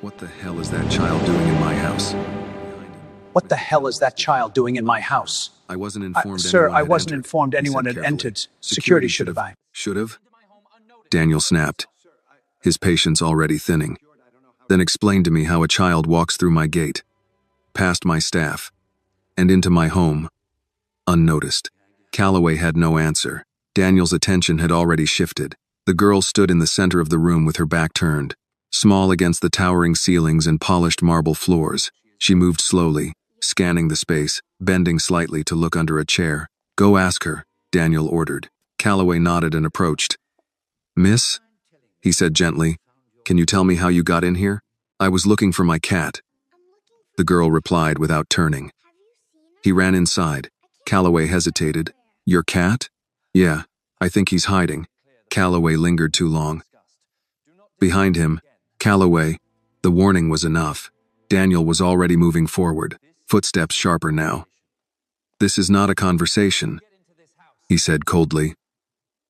What the hell is that child doing in my house? What the hell is that child doing in my house? I wasn't informed Sir, anyone I had wasn't entered, informed he anyone said had carefully. entered. Security should have. Should have? Daniel snapped, his patience already thinning. Then explained to me how a child walks through my gate, past my staff, and into my home, unnoticed. Calloway had no answer. Daniel's attention had already shifted. The girl stood in the center of the room with her back turned, small against the towering ceilings and polished marble floors. She moved slowly, scanning the space, bending slightly to look under a chair. "Go ask her," Daniel ordered. Calloway nodded and approached. "Miss?" he said gently. "Can you tell me how you got in here?" "I was looking for my cat," the girl replied without turning. "He ran inside." Calloway hesitated. "Your cat?" "Yeah, I think he's hiding." Calloway lingered too long. Behind him, Calloway. The warning was enough. Daniel was already moving forward, footsteps sharper now. "This is not a conversation," he said coldly.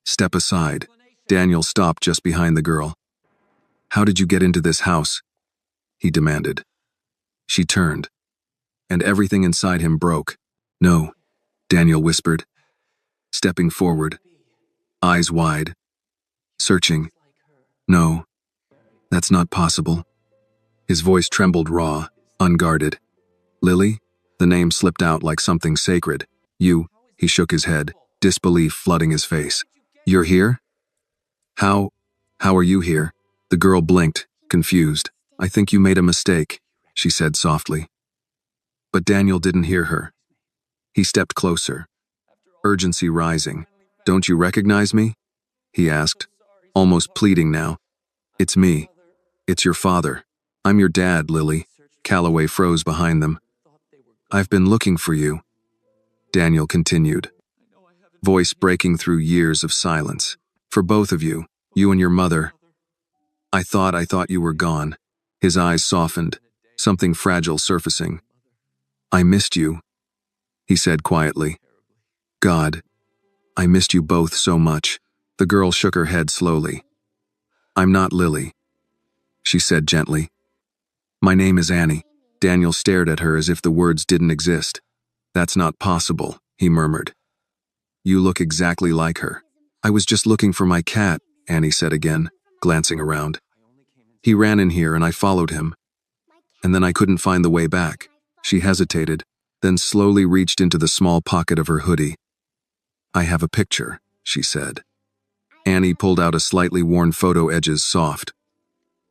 "Step aside." Daniel stopped just behind the girl. "How did you get into this house?" he demanded. She turned, and everything inside him broke. "No," Daniel whispered, stepping forward, eyes wide, searching. "No, that's not possible." His voice trembled raw, unguarded. "Lily?" The name slipped out like something sacred. "You," he shook his head, disbelief flooding his face. "You're here? How are you here?" The girl blinked, confused. "I think you made a mistake," she said softly. But Daniel didn't hear her. He stepped closer, urgency rising. "Don't you recognize me?" he asked, almost pleading now. "It's me. It's your father. I'm your dad, Lily." Calloway froze behind them. "I've been looking for you," Daniel continued, voice breaking through years of silence. "For both of you, you and your mother. I thought you were gone." His eyes softened, something fragile surfacing. "I missed you," he said quietly. "God, I missed you both so much." The girl shook her head slowly. "I'm not Lily," she said gently. "My name is Annie." Daniel stared at her as if the words didn't exist. "That's not possible," he murmured. "You look exactly like her." "I was just looking for my cat," Annie said again, glancing around. "He ran in here and I followed him. And then I couldn't find the way back." She hesitated, then slowly reached into the small pocket of her hoodie. "I have a picture," she said. Annie pulled out a slightly worn photo, edges soft,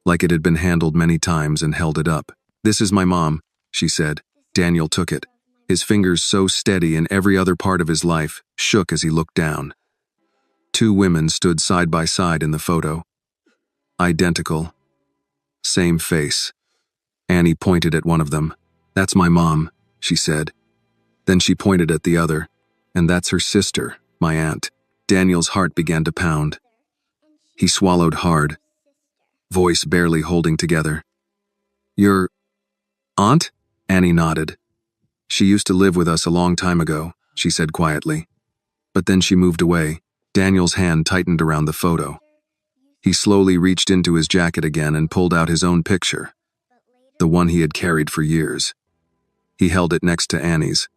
like it had been handled many times, and held it up. "This is my mom," she said. Daniel took it. His fingers, so steady in every other part of his life, shook as he looked down. Two women stood side by side in the photo. Identical. Same face. Annie pointed at one of them. "That's my mom," she said. Then she pointed at the other. "And that's her sister, my aunt." Daniel's heart began to pound. He swallowed hard, voice barely holding together. "Your aunt?" Annie nodded. "She used to live with us a long time ago," she said quietly. "But then she moved away." Daniel's hand tightened around the photo. He slowly reached into his jacket again and pulled out his own picture, the one he had carried for years. He held it next to Annie's.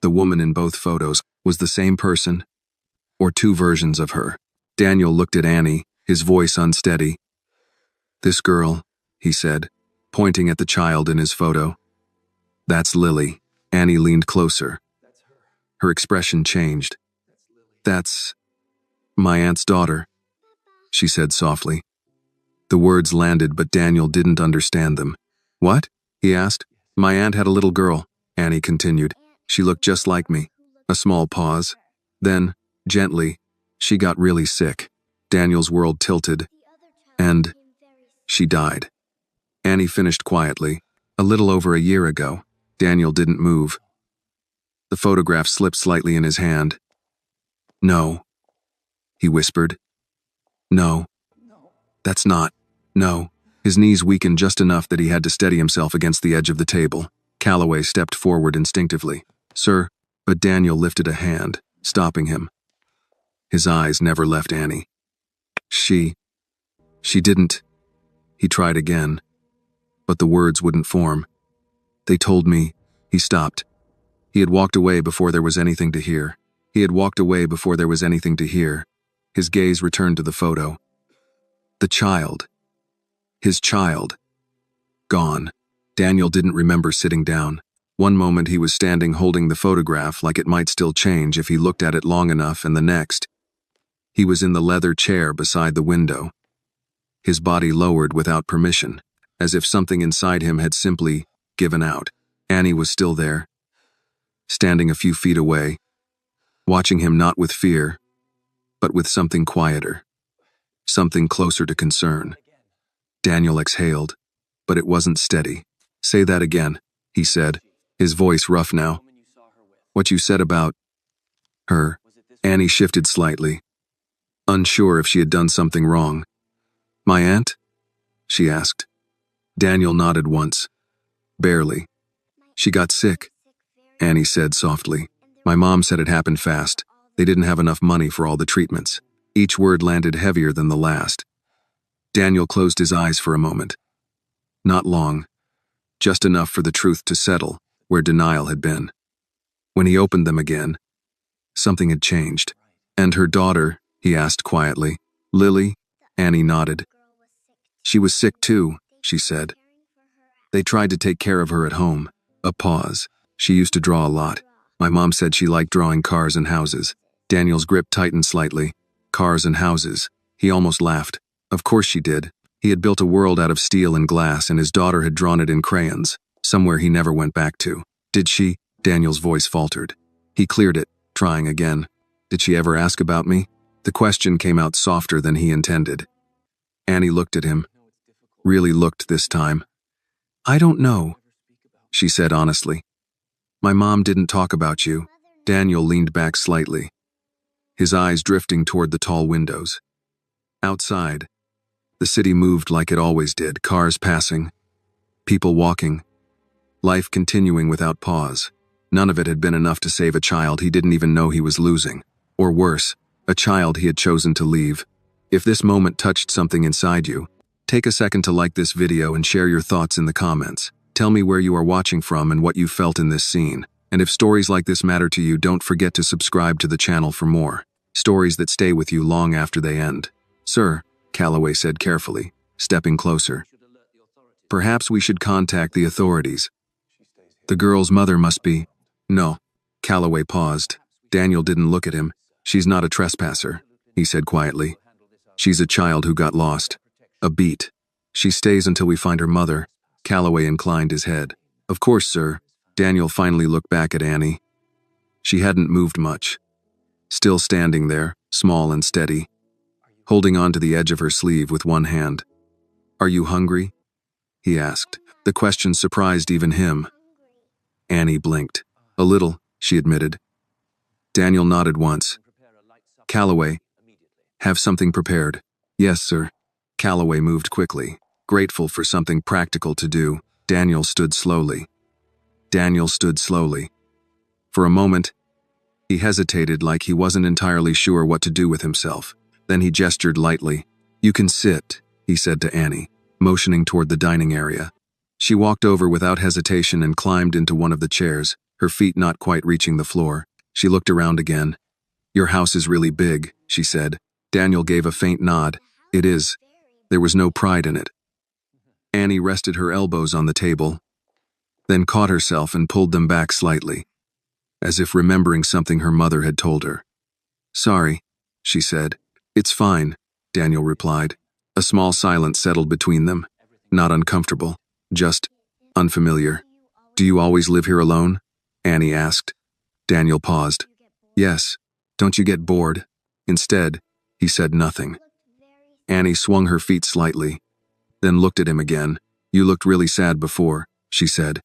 The woman in both photos was the same person, or two versions of her. Daniel looked at Annie, his voice unsteady. "This girl," he said, pointing at the child in his photo. "That's Lily." Annie leaned closer. Her expression changed. "That's my aunt's daughter," she said softly. The words landed, but Daniel didn't understand them. "What?" he asked. "My aunt had a little girl," Annie continued. "She looked just like me." A small pause. Then, gently, "She got really sick." Daniel's world tilted. "And she died." Annie finished quietly. "A little over a year ago." Daniel didn't move. The photograph slipped slightly in his hand. "No," he whispered. "No. That's not. No." His knees weakened just enough that he had to steady himself against the edge of the table. Calloway stepped forward instinctively. "Sir," but Daniel lifted a hand, stopping him. His eyes never left Annie. She didn't." He tried again. but the words wouldn't form. They told me. He stopped. He had walked away before there was anything to hear. He had walked away before there was anything to hear. His gaze returned to the photo. The child. His child. Gone. Daniel didn't remember sitting down. One moment he was standing holding the photograph like it might still change if he looked at it long enough, and the next, he was in the leather chair beside the window. His body lowered without permission, as if something inside him had simply given out. Annie was still there, standing a few feet away, watching him not with fear, but with something quieter, something closer to concern. Daniel exhaled, but it wasn't steady. "Say that again," he said, his voice rough now. "What you said about her." Annie shifted slightly, unsure if she had done something wrong. "My aunt?" she asked. Daniel nodded once. "Barely. She got sick," Annie said softly. "My mom said it happened fast. They didn't have enough money for all the treatments." Each word landed heavier than the last. Daniel closed his eyes for a moment. Not long, just enough for the truth to settle where denial had been. When he opened them again, something had changed. "And her daughter?" he asked quietly. "Lily?" Annie nodded. "She was sick too," she said. "They tried to take care of her at home." A pause. "She used to draw a lot. My mom said she liked drawing cars and houses." Daniel's grip tightened slightly. Cars and houses. He almost laughed. Of course she did. He had built a world out of steel and glass, and his daughter had drawn it in crayons, somewhere he never went back to. "Did she?" Daniel's voice faltered. He cleared it, trying again. "Did she ever ask about me?" The question came out softer than he intended. Annie looked at him. Really looked this time. "I don't know," she said honestly. "My mom didn't talk about you." Daniel leaned back slightly, his eyes drifting toward the tall windows. Outside, the city moved like it always did, cars passing, people walking, life continuing without pause. None of it had been enough to save a child he didn't even know he was losing. Or worse, a child he had chosen to leave. If this moment touched something inside you, take a second to like this video and share your thoughts in the comments. Tell me where you are watching from and what you felt in this scene. And if stories like this matter to you, don't forget to subscribe to the channel for more. Stories that stay with you long after they end. "Sir," Calloway said carefully, stepping closer. "Perhaps we should contact the authorities. The girl's mother must be—" "No." Calloway paused. Daniel didn't look at him. "She's not a trespasser," he said quietly. "She's a child who got lost. A beat. She stays until we find her mother." Calloway inclined his head. "Of course, sir." Daniel finally looked back at Annie. She hadn't moved much. Still standing there, small and steady, holding on to the edge of her sleeve with one hand. "Are you hungry?" he asked. The question surprised even him. Annie blinked. "A little," she admitted. Daniel nodded once. "Calloway, have something prepared." "Yes, sir." Calloway moved quickly, grateful for something practical to do. Daniel stood slowly. For a moment, he hesitated like he wasn't entirely sure what to do with himself. Then he gestured lightly. "You can sit," he said to Annie, motioning toward the dining area. She walked over without hesitation and climbed into one of the chairs, her feet not quite reaching the floor. She looked around again. "Your house is really big," she said. Daniel gave a faint nod. "It is." There was no pride in it. Annie rested her elbows on the table, then caught herself and pulled them back slightly, as if remembering something her mother had told her. "Sorry," she said. "It's fine," Daniel replied. A small silence settled between them. Not uncomfortable, just unfamiliar. "Do you always live here alone?" Annie asked. Daniel paused. "Yes. Don't you get bored?" Instead, he said nothing. Annie swung her feet slightly, then looked at him again. "You looked really sad before," she said.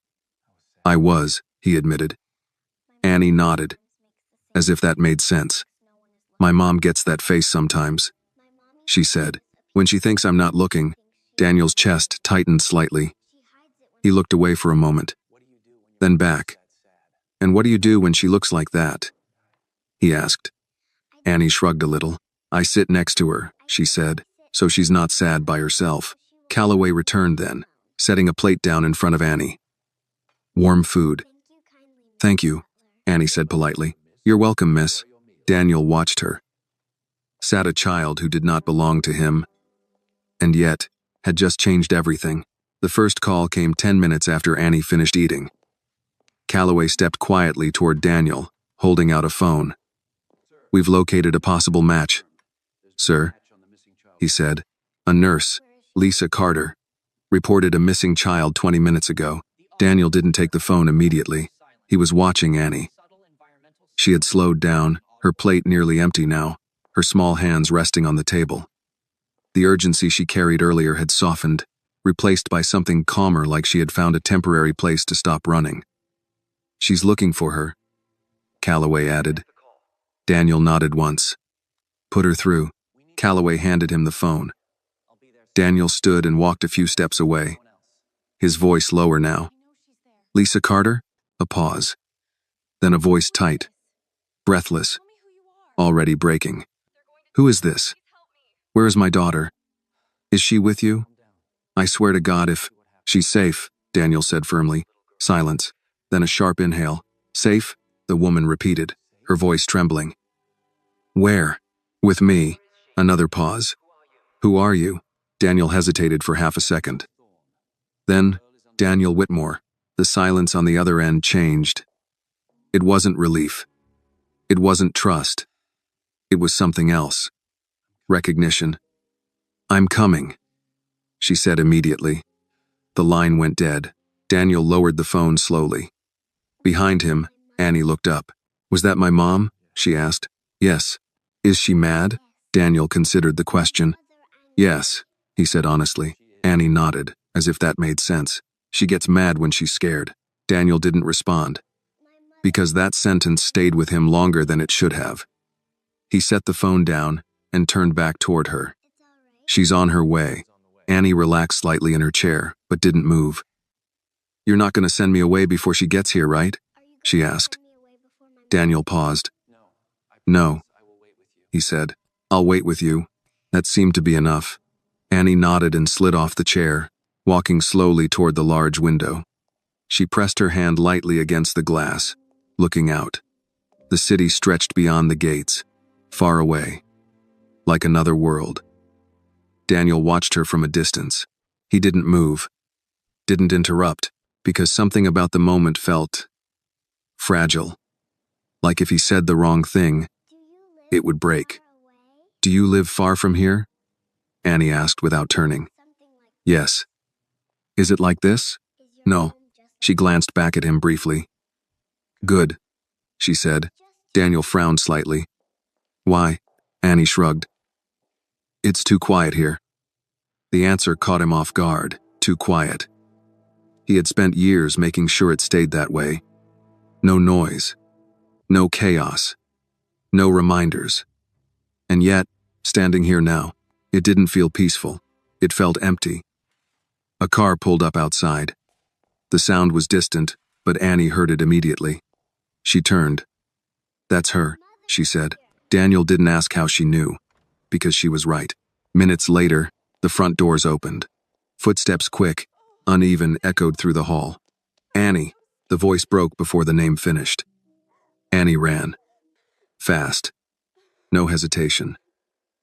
"I was," he admitted. Annie nodded, as if that made sense. "My mom gets that face sometimes," she said. "When she thinks I'm not looking." Daniel's chest tightened slightly. He looked away for a moment, then back. "And what do you do when she looks like that?" he asked. Annie shrugged a little. "I sit next to her," she said, "so she's not sad by herself." Calloway returned then, setting a plate down in front of Annie. Warm food. Thank you, Annie said politely. You're welcome, miss. Daniel watched her. Sat a child who did not belong to him, and yet had just changed everything. The first call came 10 minutes after Annie finished eating. Calloway stepped quietly toward Daniel, holding out a phone. We've located a possible match. Sir, he said. A nurse, Lisa Carter, reported a missing child 20 minutes ago. Daniel didn't take the phone immediately. He was watching Annie. She had slowed down, her plate nearly empty now, her small hands resting on the table. The urgency she carried earlier had softened, replaced by something calmer, like she had found a temporary place to stop running. She's looking for her, Calloway added. Daniel nodded once. Put her through. Calloway handed him the phone. Daniel stood and walked a few steps away, his voice lower now. Lisa Carter? A pause. Then a voice tight, breathless, already breaking. Who is this? Where is my daughter? Is she with you? I swear to God if... She's safe, Daniel said firmly. Silence. Then a sharp inhale. Safe? The woman repeated, her voice trembling. Where? With me. Another pause. Who are you? Daniel hesitated for half a second. Then, Daniel Whitmore. The silence on the other end changed. It wasn't relief. It wasn't trust. It was something else. Recognition. I'm coming, she said immediately. The line went dead. Daniel lowered the phone slowly. Behind him, Annie looked up. Was that my mom? She asked. Yes. Is she mad? Daniel considered the question. Yes, he said honestly. Annie nodded, as if that made sense. She gets mad when she's scared. Daniel didn't respond, because that sentence stayed with him longer than it should have. He set the phone down and turned back toward her. She's on her way. Annie relaxed slightly in her chair, but didn't move. You're not going to send me away before she gets here, right? She asked. Daniel paused. No, he said. I'll wait with you. That seemed to be enough. Annie nodded and slid off the chair, walking slowly toward the large window. She pressed her hand lightly against the glass, looking out. The city stretched beyond the gates, far away, like another world. Daniel watched her from a distance. He didn't move, didn't interrupt, because something about the moment felt fragile. Like if he said the wrong thing, it would break. Do you live far from here? Annie asked without turning. Yes. Is it like this? No. She glanced back at him briefly. Good, she said. Daniel frowned slightly. Why? Annie shrugged. It's too quiet here. The answer caught him off guard. Too quiet. He had spent years making sure it stayed that way. No noise. No chaos. No reminders. And yet, standing here now, it didn't feel peaceful. It felt empty. A car pulled up outside. The sound was distant, but Annie heard it immediately. She turned. That's her, she said. Daniel didn't ask how she knew, because she was right. Minutes later, the front doors opened. Footsteps quick, uneven, echoed through the hall. Annie, the voice broke before the name finished. Annie ran. Fast. No hesitation.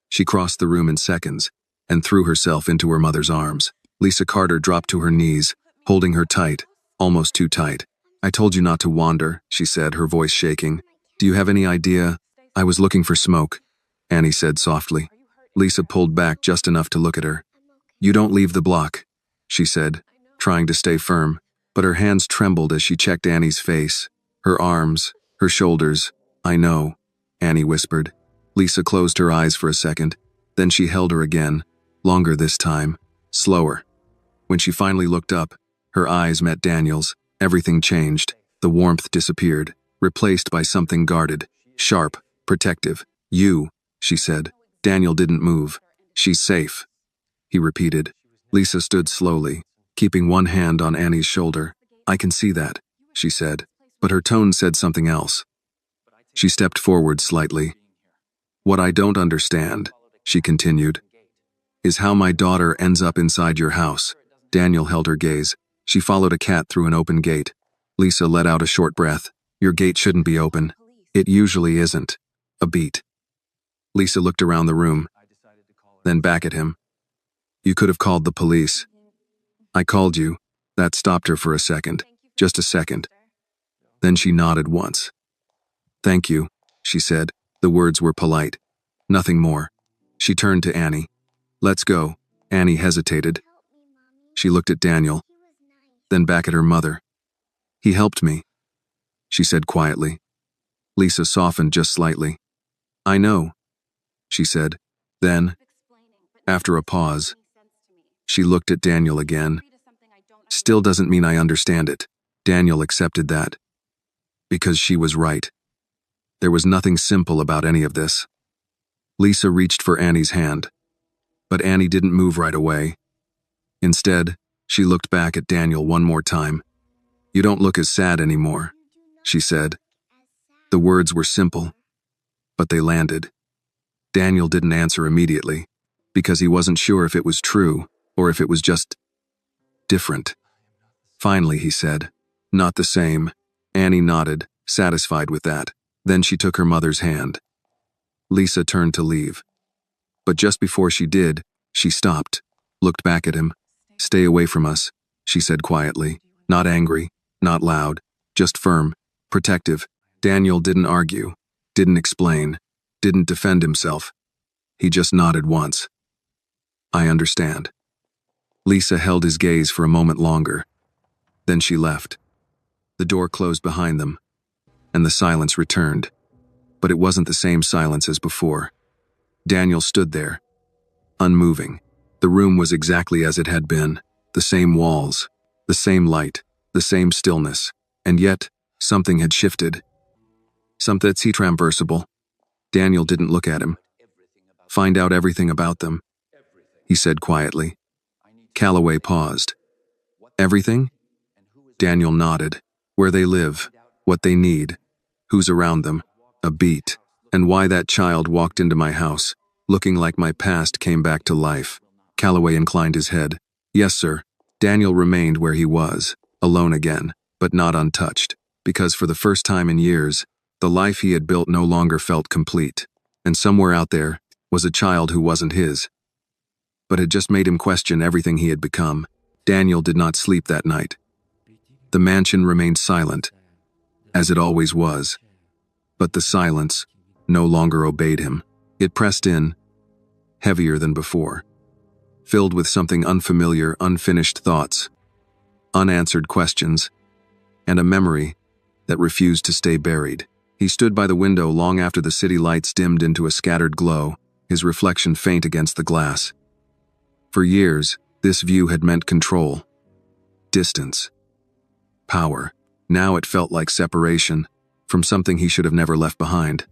She crossed the room in seconds and threw herself into her mother's arms. Lisa Carter dropped to her knees, holding her tight, almost too tight. I told you not to wander, she said, her voice shaking. Do you have any idea? I was looking for smoke, Annie said softly. Lisa pulled back just enough to look at her. You don't leave the block, she said, trying to stay firm, but her hands trembled as she checked Annie's face, her arms, her shoulders. I know, Annie whispered. Lisa closed her eyes for a second, then she held her again, longer this time, slower. When she finally looked up, her eyes met Daniel's. Everything changed. The warmth disappeared, replaced by something guarded, sharp, protective. You, she said. Daniel didn't move. She's safe, he repeated. Lisa stood slowly, keeping one hand on Annie's shoulder. I can see that, she said, but her tone said something else. She stepped forward slightly. What I don't understand, she continued, is how my daughter ends up inside your house. Daniel held her gaze. She followed a cat through an open gate. Lisa let out a short breath. Your gate shouldn't be open. It usually isn't. A beat. Lisa looked around the room, then back at him. You could have called the police. I called you. That stopped her for a second. Just a second. Then she nodded once. Thank you, she said. The words were polite. Nothing more. She turned to Annie. Let's go. Annie hesitated. She looked at Daniel, then back at her mother. He helped me, she said quietly. Lisa softened just slightly. I know, she said. Then, after a pause, she looked at Daniel again. Still doesn't mean I understand it. Daniel accepted that. Because she was right. There was nothing simple about any of this. Lisa reached for Annie's hand, but Annie didn't move right away. Instead, she looked back at Daniel one more time. You don't look as sad anymore, she said. The words were simple, but they landed. Daniel didn't answer immediately, because he wasn't sure if it was true or if it was just different. Finally, he said, not the same. Annie nodded, satisfied with that. Then she took her mother's hand. Lisa turned to leave. But just before she did, she stopped, looked back at him. Stay away from us, she said quietly. Not angry, not loud, just firm, protective. Daniel didn't argue, didn't explain, didn't defend himself. He just nodded once. I understand. Lisa held his gaze for a moment longer. Then she left. The door closed behind them, and the silence returned. But it wasn't the same silence as before. Daniel stood there, unmoving. The room was exactly as it had been. The same walls, the same light, the same stillness. And yet, something had shifted. Something that's transversable. Daniel didn't look at him. Find out everything about them, he said quietly. Calloway paused. Everything? Daniel nodded. Where they live, what they need, who's around them, a beat, and why that child walked into my house, looking like my past came back to life. Calloway inclined his head. Yes, sir. Daniel remained where he was, alone again, but not untouched, because for the first time in years, the life he had built no longer felt complete, and somewhere out there was a child who wasn't his, but had just made him question everything he had become. Daniel did not sleep that night. The mansion remained silent, as it always was, but the silence no longer obeyed him. It pressed in, heavier than before, filled with something unfamiliar, unfinished thoughts, unanswered questions, and a memory that refused to stay buried. He stood by the window long after the city lights dimmed into a scattered glow, his reflection faint against the glass. For years, this view had meant control, distance, power. Now it felt like separation from something he should have never left behind.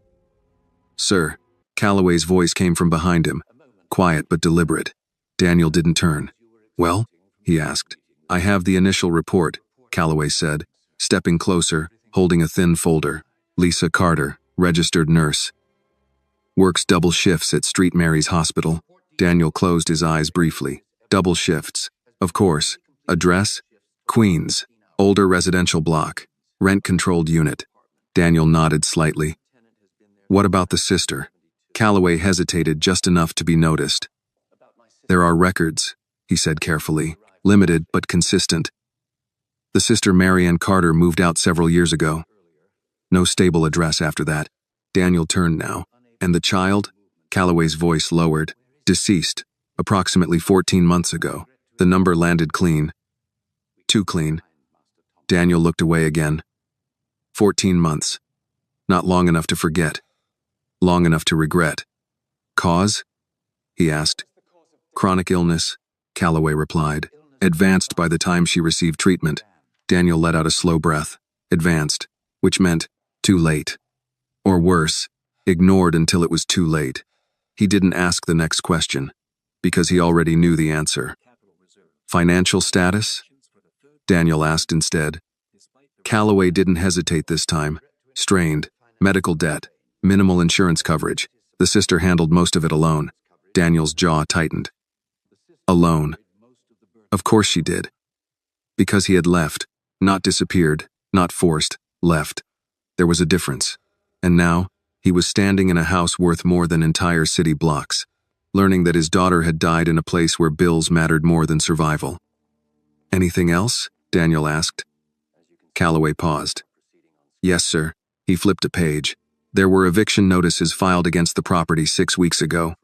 Sir, Calloway's voice came from behind him, quiet but deliberate. Daniel didn't turn. Well? He asked. I have the initial report, Calloway said, stepping closer, holding a thin folder. Lisa Carter, registered nurse. Works double shifts at St. Mary's Hospital. Daniel closed his eyes briefly. Double shifts. Of course. Address? Queens. Older residential block. Rent-controlled unit. Daniel nodded slightly. What about the sister? Calloway hesitated just enough to be noticed. There are records, he said carefully. Limited but consistent. The sister Marianne Carter moved out several years ago. No stable address after that. Daniel turned now. And the child? Calloway's voice lowered. Deceased. Approximately 14 months ago. The number landed clean. Too clean. Daniel looked away again. 14 months. Not long enough to forget. Long enough to regret. Cause? He asked. Chronic illness, Calloway replied. Advanced by the time she received treatment. Daniel let out a slow breath. Advanced, which meant too late. Or worse, ignored until it was too late. He didn't ask the next question, because he already knew the answer. Financial status? Daniel asked instead. Calloway didn't hesitate this time. Strained, medical debt, minimal insurance coverage. The sister handled most of it alone. Daniel's jaw tightened. Alone. Of course she did. Because he had left, not disappeared, not forced, left. There was a difference. And now, he was standing in a house worth more than entire city blocks, learning that his daughter had died in a place where bills mattered more than survival. Anything else? Daniel asked. Calloway paused. Yes, sir. He flipped a page. There were eviction notices filed against the property 6 weeks ago.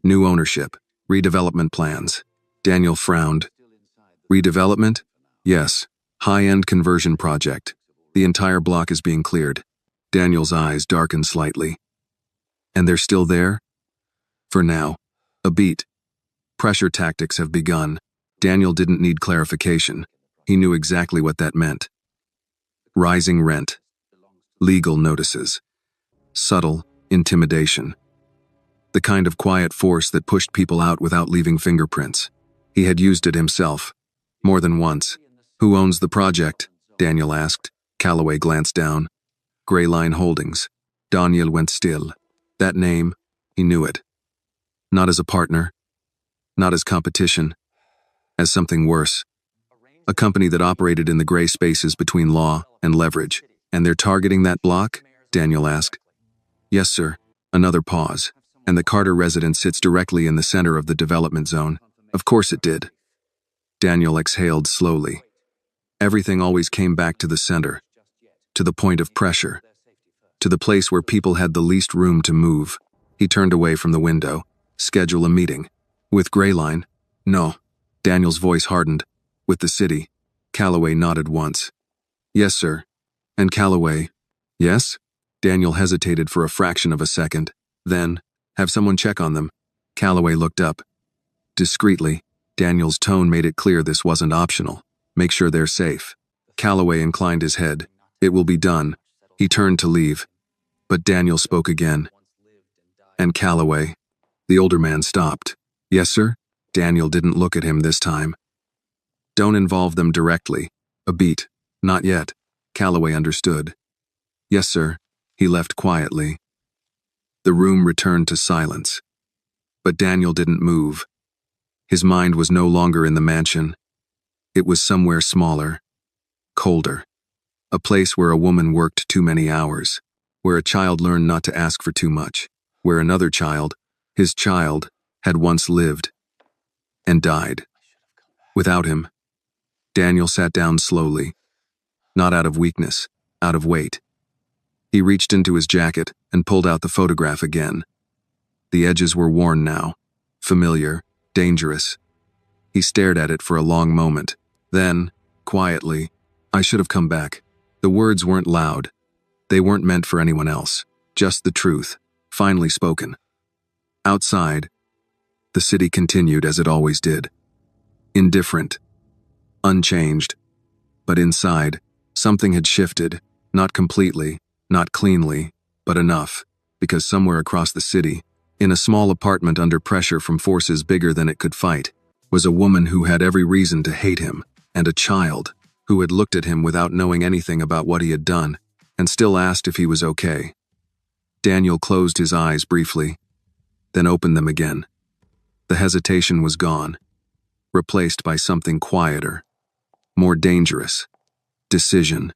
New ownership, redevelopment plans. Daniel frowned. Redevelopment? Yes. High-end conversion project. The entire block is being cleared. Daniel's eyes darkened slightly. And they're still there? For now. A beat. Pressure tactics have begun. Daniel didn't need clarification. He knew exactly what that meant. Rising rent. Legal notices. Subtle intimidation. The kind of quiet force that pushed people out without leaving fingerprints. He had used it himself. More than once. Who owns the project? Daniel asked. Calloway glanced down. Gray Line Holdings. Daniel went still. That name, he knew it. Not as a partner. Not as competition. As something worse. A company that operated in the gray spaces between law and leverage. And they're targeting that block? Daniel asked. Yes, sir. Another pause. And the Carter residence sits directly in the center of the development zone. Of course it did. Daniel exhaled slowly. Everything always came back to the center. To the point of pressure. To the place where people had the least room to move. He turned away from the window. Schedule a meeting. With Gray Line? No. Daniel's voice hardened. With the city. Calloway nodded once. Yes, sir. And Calloway? Yes? Daniel hesitated for a fraction of a second. Then, have someone check on them. Calloway looked up. Discreetly, Daniel's tone made it clear this wasn't optional. Make sure they're safe. Calloway inclined his head. It will be done. He turned to leave. But Daniel spoke again. And Calloway? The older man stopped. Yes, sir? Daniel didn't look at him this time. Don't involve them directly. A beat. Not yet. Calloway understood. Yes, sir. He left quietly. The room returned to silence. But Daniel didn't move. His mind was no longer in the mansion. It was somewhere smaller, colder. A place where a woman worked too many hours, where a child learned not to ask for too much, where another child, his child, had once lived and died. Without him, Daniel sat down slowly, not out of weakness, out of weight. He reached into his jacket and pulled out the photograph again. The edges were worn now, familiar, dangerous. He stared at it for a long moment. Then, quietly, I should have come back. The words weren't loud. They weren't meant for anyone else. Just the truth, finally spoken. Outside, the city continued as it always did. Indifferent. Unchanged. But inside, something had shifted, not completely, not cleanly, but enough, because somewhere across the city, in a small apartment under pressure from forces bigger than it could fight, was a woman who had every reason to hate him, and a child who had looked at him without knowing anything about what he had done, and still asked if he was okay. Daniel closed his eyes briefly, then opened them again. The hesitation was gone, replaced by something quieter, more dangerous. Decision.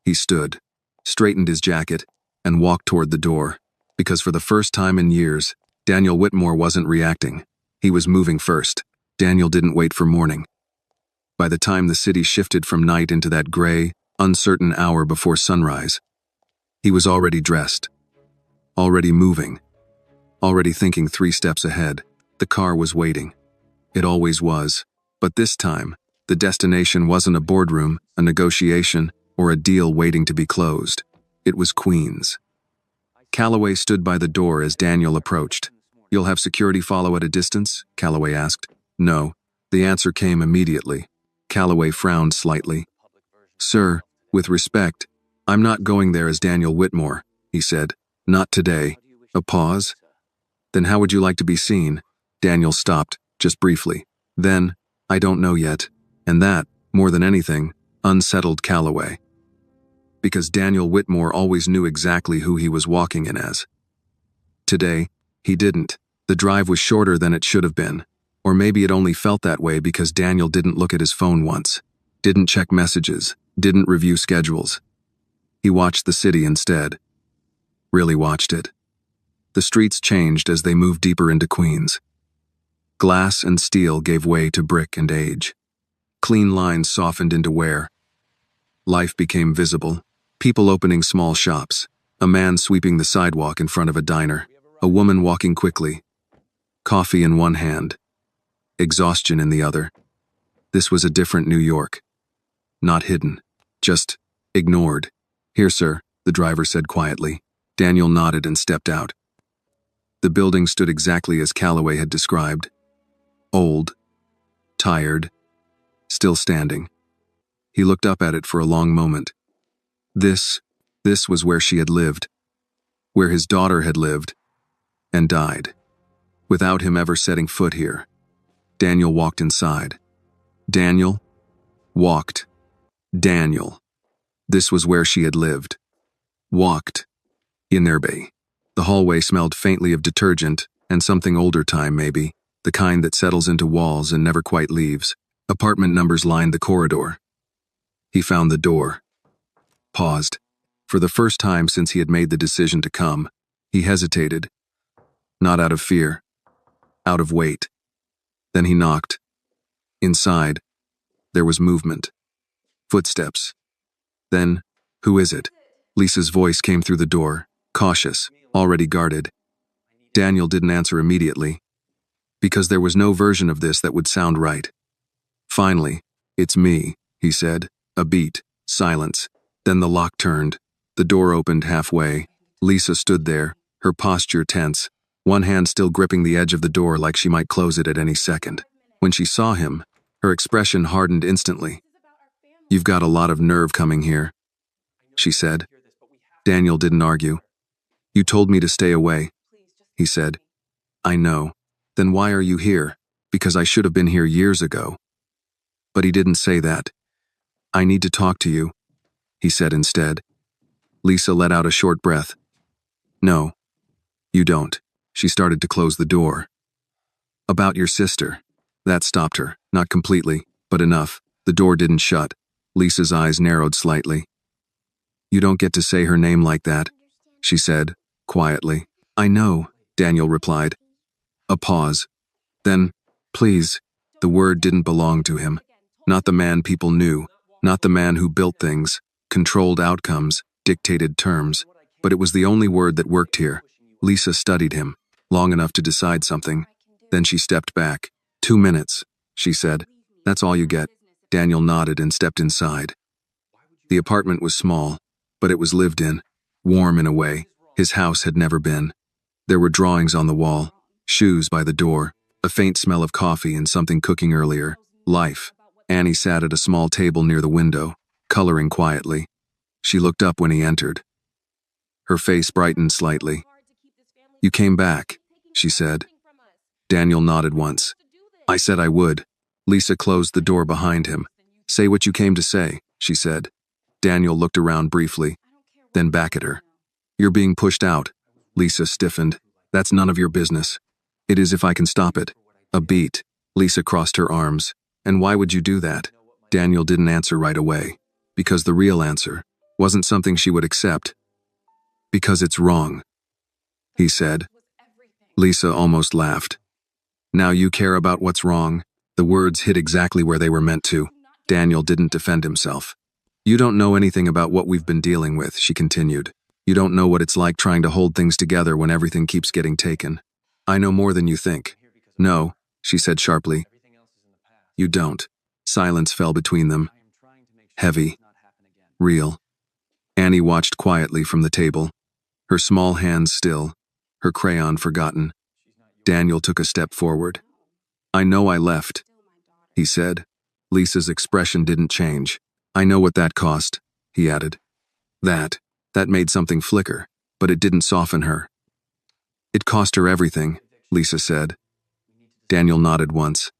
He stood, straightened his jacket, and walked toward the door, because for the first time in years, Daniel Whitmore wasn't reacting. He was moving first. Daniel didn't wait for morning. By the time the city shifted from night into that gray, uncertain hour before sunrise, he was already dressed, already moving, already thinking 3 steps ahead. The car was waiting. It always was. But this time, the destination wasn't a boardroom, a negotiation, or a deal waiting to be closed. It was Queens. Calloway stood by the door as Daniel approached. You'll have security follow at a distance? Calloway asked. No. The answer came immediately. Calloway frowned slightly. Sir, with respect, I'm not going there as Daniel Whitmore, he said. Not today. A pause? Then how would you like to be seen? Daniel stopped, just briefly. Then, I don't know yet. And that, more than anything, unsettled Calloway. Because Daniel Whitmore always knew exactly who he was walking in as. Today, he didn't. The drive was shorter than it should have been. Or maybe it only felt that way because Daniel didn't look at his phone once, didn't check messages, didn't review schedules. He watched the city instead. Really watched it. The streets changed as they moved deeper into Queens. Glass and steel gave way to brick and age. Clean lines softened into wear. Life became visible. People opening small shops. A man sweeping the sidewalk in front of a diner. A woman walking quickly. Coffee in one hand. Exhaustion in the other. This was a different New York. Not hidden. Just ignored. "Here, sir," the driver said quietly. Daniel nodded and stepped out. The building stood exactly as Calloway had described. Old. Tired. Still standing. He looked up at it for a long moment. This was where she had lived. Where his daughter had lived. And died. Without him ever setting foot here. Daniel walked inside. Daniel walked. Daniel. This was where she had lived. Walked. In their bay. The hallway smelled faintly of detergent and something older time maybe, the kind that settles into walls and never quite leaves. Apartment numbers lined the corridor. He found the door. Paused. For the first time since he had made the decision to come, he hesitated. Not out of fear. Out of weight. Then he knocked. Inside, there was movement. Footsteps. Then, "Who is it?" Lisa's voice came through the door, cautious, already guarded. Daniel didn't answer immediately, because there was no version of this that would sound right. Finally, "It's me," he said. A beat, silence. Then the lock turned. The door opened halfway. Lisa stood there, her posture tense, one hand still gripping the edge of the door like she might close it at any second. When she saw him, her expression hardened instantly. "You've got a lot of nerve coming here," she said. Daniel didn't argue. "You told me to stay away," he said. "I know. Then why are you here? Because I should have been here years ago." But he didn't say that. "I need to talk to you," he said instead. Lisa let out a short breath. "No, you don't." She started to close the door. "About your sister." That stopped her, not completely, but enough. The door didn't shut. Lisa's eyes narrowed slightly. "You don't get to say her name like that," she said, quietly. "I know," Daniel replied. A pause. Then, "Please." The word didn't belong to him. Not the man people knew. Not the man who built things, controlled outcomes, dictated terms. But it was the only word that worked here. Lisa studied him, long enough to decide something. Then she stepped back. 2 minutes, she said. "That's all you get." Daniel nodded and stepped inside. The apartment was small, but it was lived in, warm in a way his house had never been. There were drawings on the wall, shoes by the door, a faint smell of coffee and something cooking earlier. Life. Annie sat at a small table near the window, coloring quietly. She looked up when he entered. Her face brightened slightly. "You came back," she said. Daniel nodded once. "I said I would." Lisa closed the door behind him. "Say what you came to say," she said. Daniel looked around briefly, then back at her. "You're being pushed out." Lisa stiffened. "That's none of your business." "It is if I can stop it." A beat. Lisa crossed her arms. "And why would you do that?" Daniel didn't answer right away. Because the real answer wasn't something she would accept. "Because it's wrong," he said. Lisa almost laughed. "Now you care about what's wrong." The words hit exactly where they were meant to. Daniel didn't defend himself. "You don't know anything about what we've been dealing with," she continued. "You don't know what it's like trying to hold things together when everything keeps getting taken. I know more than you think." "No," she said sharply. "You don't." Silence fell between them. Heavy. Real. Annie watched quietly from the table, her small hands still, her crayon forgotten. Daniel took a step forward. "I know I left," he said. Lisa's expression didn't change. "I know what that cost," he added. That made something flicker, but it didn't soften her. "It cost her everything," Lisa said. Daniel nodded once.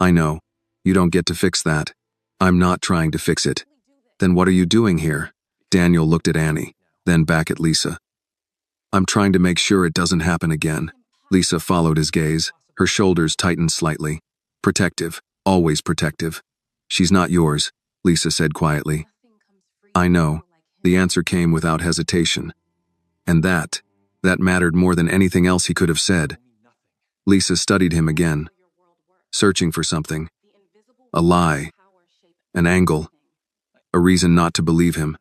"I know. You don't get to fix that." "I'm not trying to fix it." "Then what are you doing here?" Daniel looked at Annie, then back at Lisa. "I'm trying to make sure it doesn't happen again." Lisa followed his gaze. Her shoulders tightened slightly. Protective, always protective. She's not yours, Lisa said quietly. I know. The answer came without hesitation. And that mattered more than anything else he could have said. Lisa studied him again, searching for something. A lie, an angle, a reason not to believe him.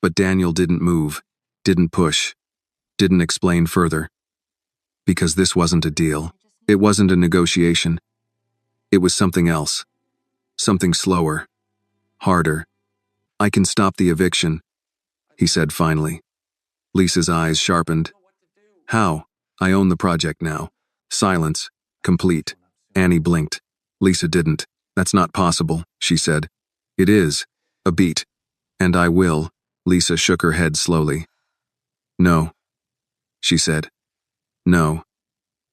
But Daniel didn't move, didn't push, didn't explain further. Because this wasn't a deal. It wasn't a negotiation. It was something else. Something slower, harder. I can stop the eviction, he said finally. Lisa's eyes sharpened. How? I own the project now. Silence. Complete. Annie blinked. Lisa didn't. That's not possible, she said. It is. A beat. And I will. Lisa shook her head slowly. No, she said. No.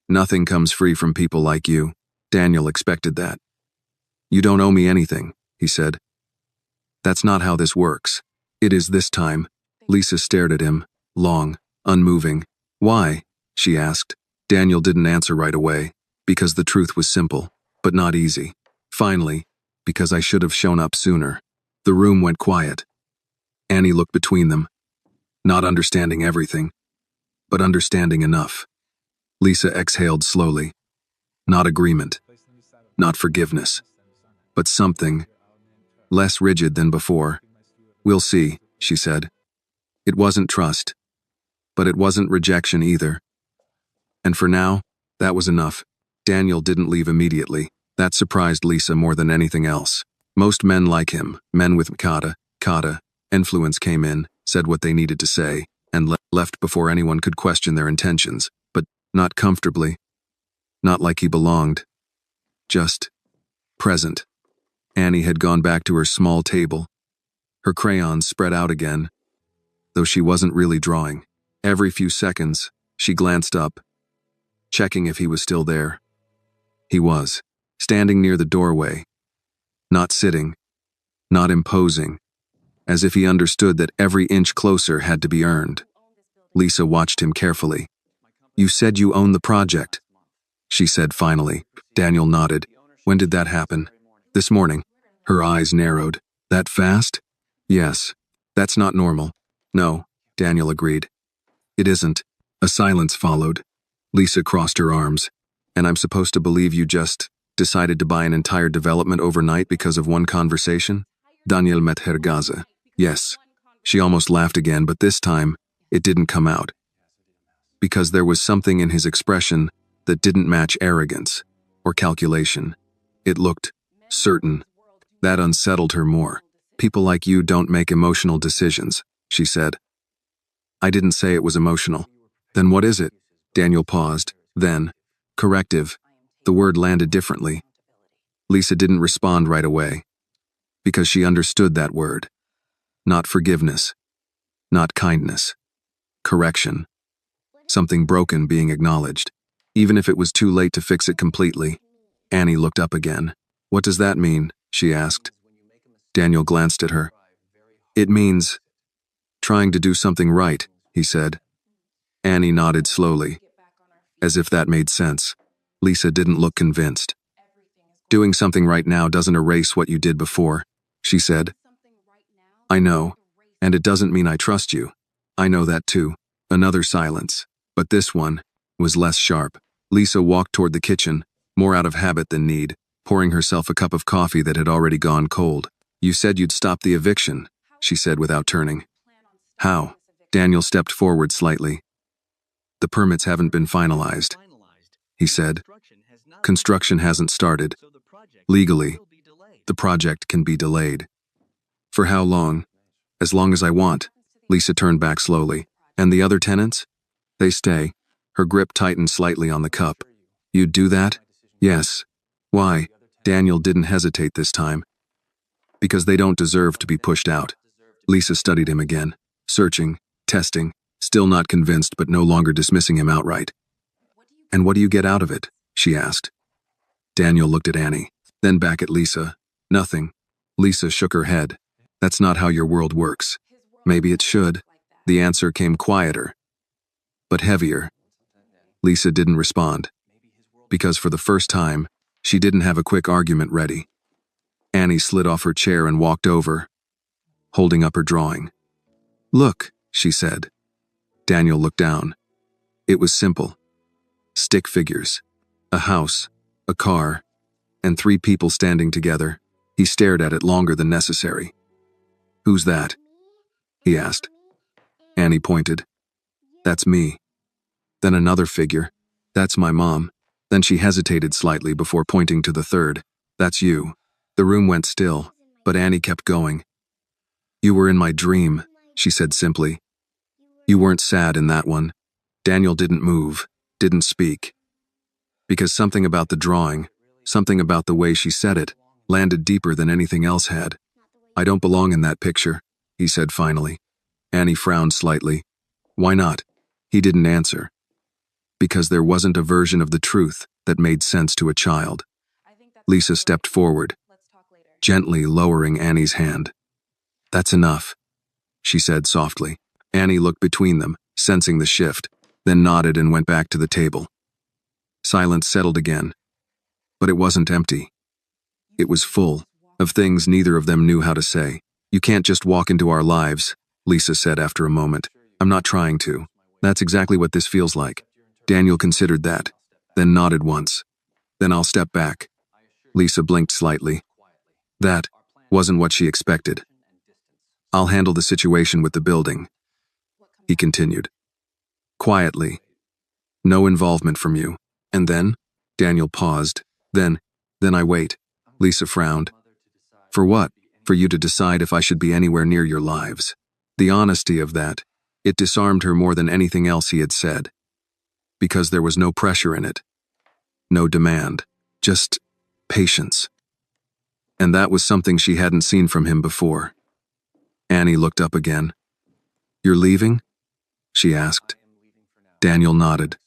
Nothing comes free from people like you. Daniel expected that. You don't owe me anything, he said. That's not how this works. It is this time. Lisa stared at him, long, unmoving. Why? She asked. Daniel didn't answer right away, because the truth was simple, but not easy. Finally, because I should have shown up sooner. The room went quiet. Annie looked between them, not understanding everything, but understanding enough. Lisa exhaled slowly. Not agreement, not forgiveness, but something less rigid than before. We'll see, she said. It wasn't trust, but it wasn't rejection either. And for now, that was enough. Daniel didn't leave immediately. That surprised Lisa more than anything else. Most men like him, men with kata influence, came in, said what they needed to say, and left before anyone could question their intentions, but not comfortably. Not like he belonged. Just present. Annie had gone back to her small table. Her crayons spread out again, though she wasn't really drawing. Every few seconds, she glanced up, checking if he was still there. He was, standing near the doorway, not sitting, not imposing, as if he understood that every inch closer had to be earned. Lisa watched him carefully. You said you own the project, she said finally. Daniel nodded. When did that happen? This morning. Her eyes narrowed. That fast? Yes. That's not normal. No, Daniel agreed. It isn't. A silence followed. Lisa crossed her arms. And I'm supposed to believe you just decided to buy an entire development overnight because of one conversation? Daniel met her gaze. Yes. She almost laughed again, but this time, it didn't come out. Because there was something in his expression that didn't match arrogance or calculation. It looked certain. That unsettled her more. People like you don't make emotional decisions, she said. I didn't say it was emotional. Then what is it? Daniel paused. Then, corrective. The word landed differently. Lisa didn't respond right away, because she understood that word. Not forgiveness. Not kindness. Correction. Something broken being acknowledged, even if it was too late to fix it completely. Annie looked up again. What does that mean? She asked. Daniel glanced at her. It means trying to do something right, he said. Annie nodded slowly, as if that made sense. Lisa didn't look convinced. Doing something right now doesn't erase what you did before, she said. I know, and it doesn't mean I trust you. I know that too. Another silence, but this one was less sharp. Lisa walked toward the kitchen, more out of habit than need, pouring herself a cup of coffee that had already gone cold. You said you'd stop the eviction, she said without turning. How? Daniel stepped forward slightly. The permits haven't been finalized, he said. Construction hasn't started. Legally, the project can be delayed. For how long? As long as I want. Lisa turned back slowly. And the other tenants? They stay. Her grip tightened slightly on the cup. You'd do that? Yes. Why? Daniel didn't hesitate this time. Because they don't deserve to be pushed out. Lisa studied him again, searching, testing, still not convinced but no longer dismissing him outright. And what do you get out of it? She asked. Daniel looked at Annie, then back at Lisa. Nothing. Lisa shook her head. That's not how your world works. Maybe it should. The answer came quieter, but heavier. Lisa didn't respond. because for the first time, she didn't have a quick argument ready. Annie slid off her chair and walked over, holding up her drawing. "Look," she said. Daniel looked down. It was simple. Stick figures. A house, a car, and 3 people standing together. He stared at it longer than necessary. "Who's that?" he asked. Annie pointed. "That's me." Then another figure. "That's my mom." Then she hesitated slightly before pointing to the third. "That's you." The room went still, but Annie kept going. "You were in my dream," she said simply. "You weren't sad in that one." Daniel didn't move, didn't speak. Because something about the drawing, something about the way she said it, landed deeper than anything else had. "I don't belong in that picture," he said finally. Annie frowned slightly. "Why not?" He didn't answer. Because there wasn't a version of the truth that made sense to a child. Lisa stepped forward, gently lowering Annie's hand. "That's enough," she said softly. Annie looked between them, sensing the shift, then nodded and went back to the table. Silence settled again, but it wasn't empty. It was full of things neither of them knew how to say. "You can't just walk into our lives," Lisa said after a moment. "I'm not trying to. That's exactly what this feels like." Daniel considered that, then nodded once. "Then I'll step back." Lisa blinked slightly. That wasn't what she expected. "I'll handle the situation with the building," he continued. "Quietly. No involvement from you." "And then?" Daniel paused. Then I wait." Lisa frowned. "For what?" "For you to decide if I should be anywhere near your lives." The honesty of that, it disarmed her more than anything else he had said. Because there was no pressure in it. No demand. Just patience. And that was something she hadn't seen from him before. Annie looked up again. "You're leaving?" she asked. Daniel nodded.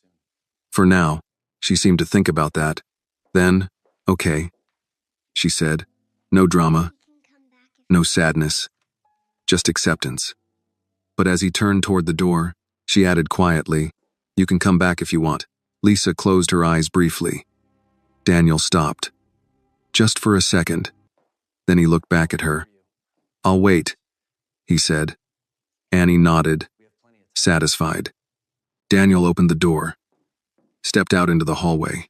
"For now." She seemed to think about that. Then, "Okay," she said. "No drama. No sadness. Just acceptance." But as he turned toward the door, she added quietly, "You can come back if you want." Lisa closed her eyes briefly. Daniel stopped. Just for a second. Then he looked back at her. "I'll wait," he said. Annie nodded, satisfied. Daniel opened the door, stepped out into the hallway.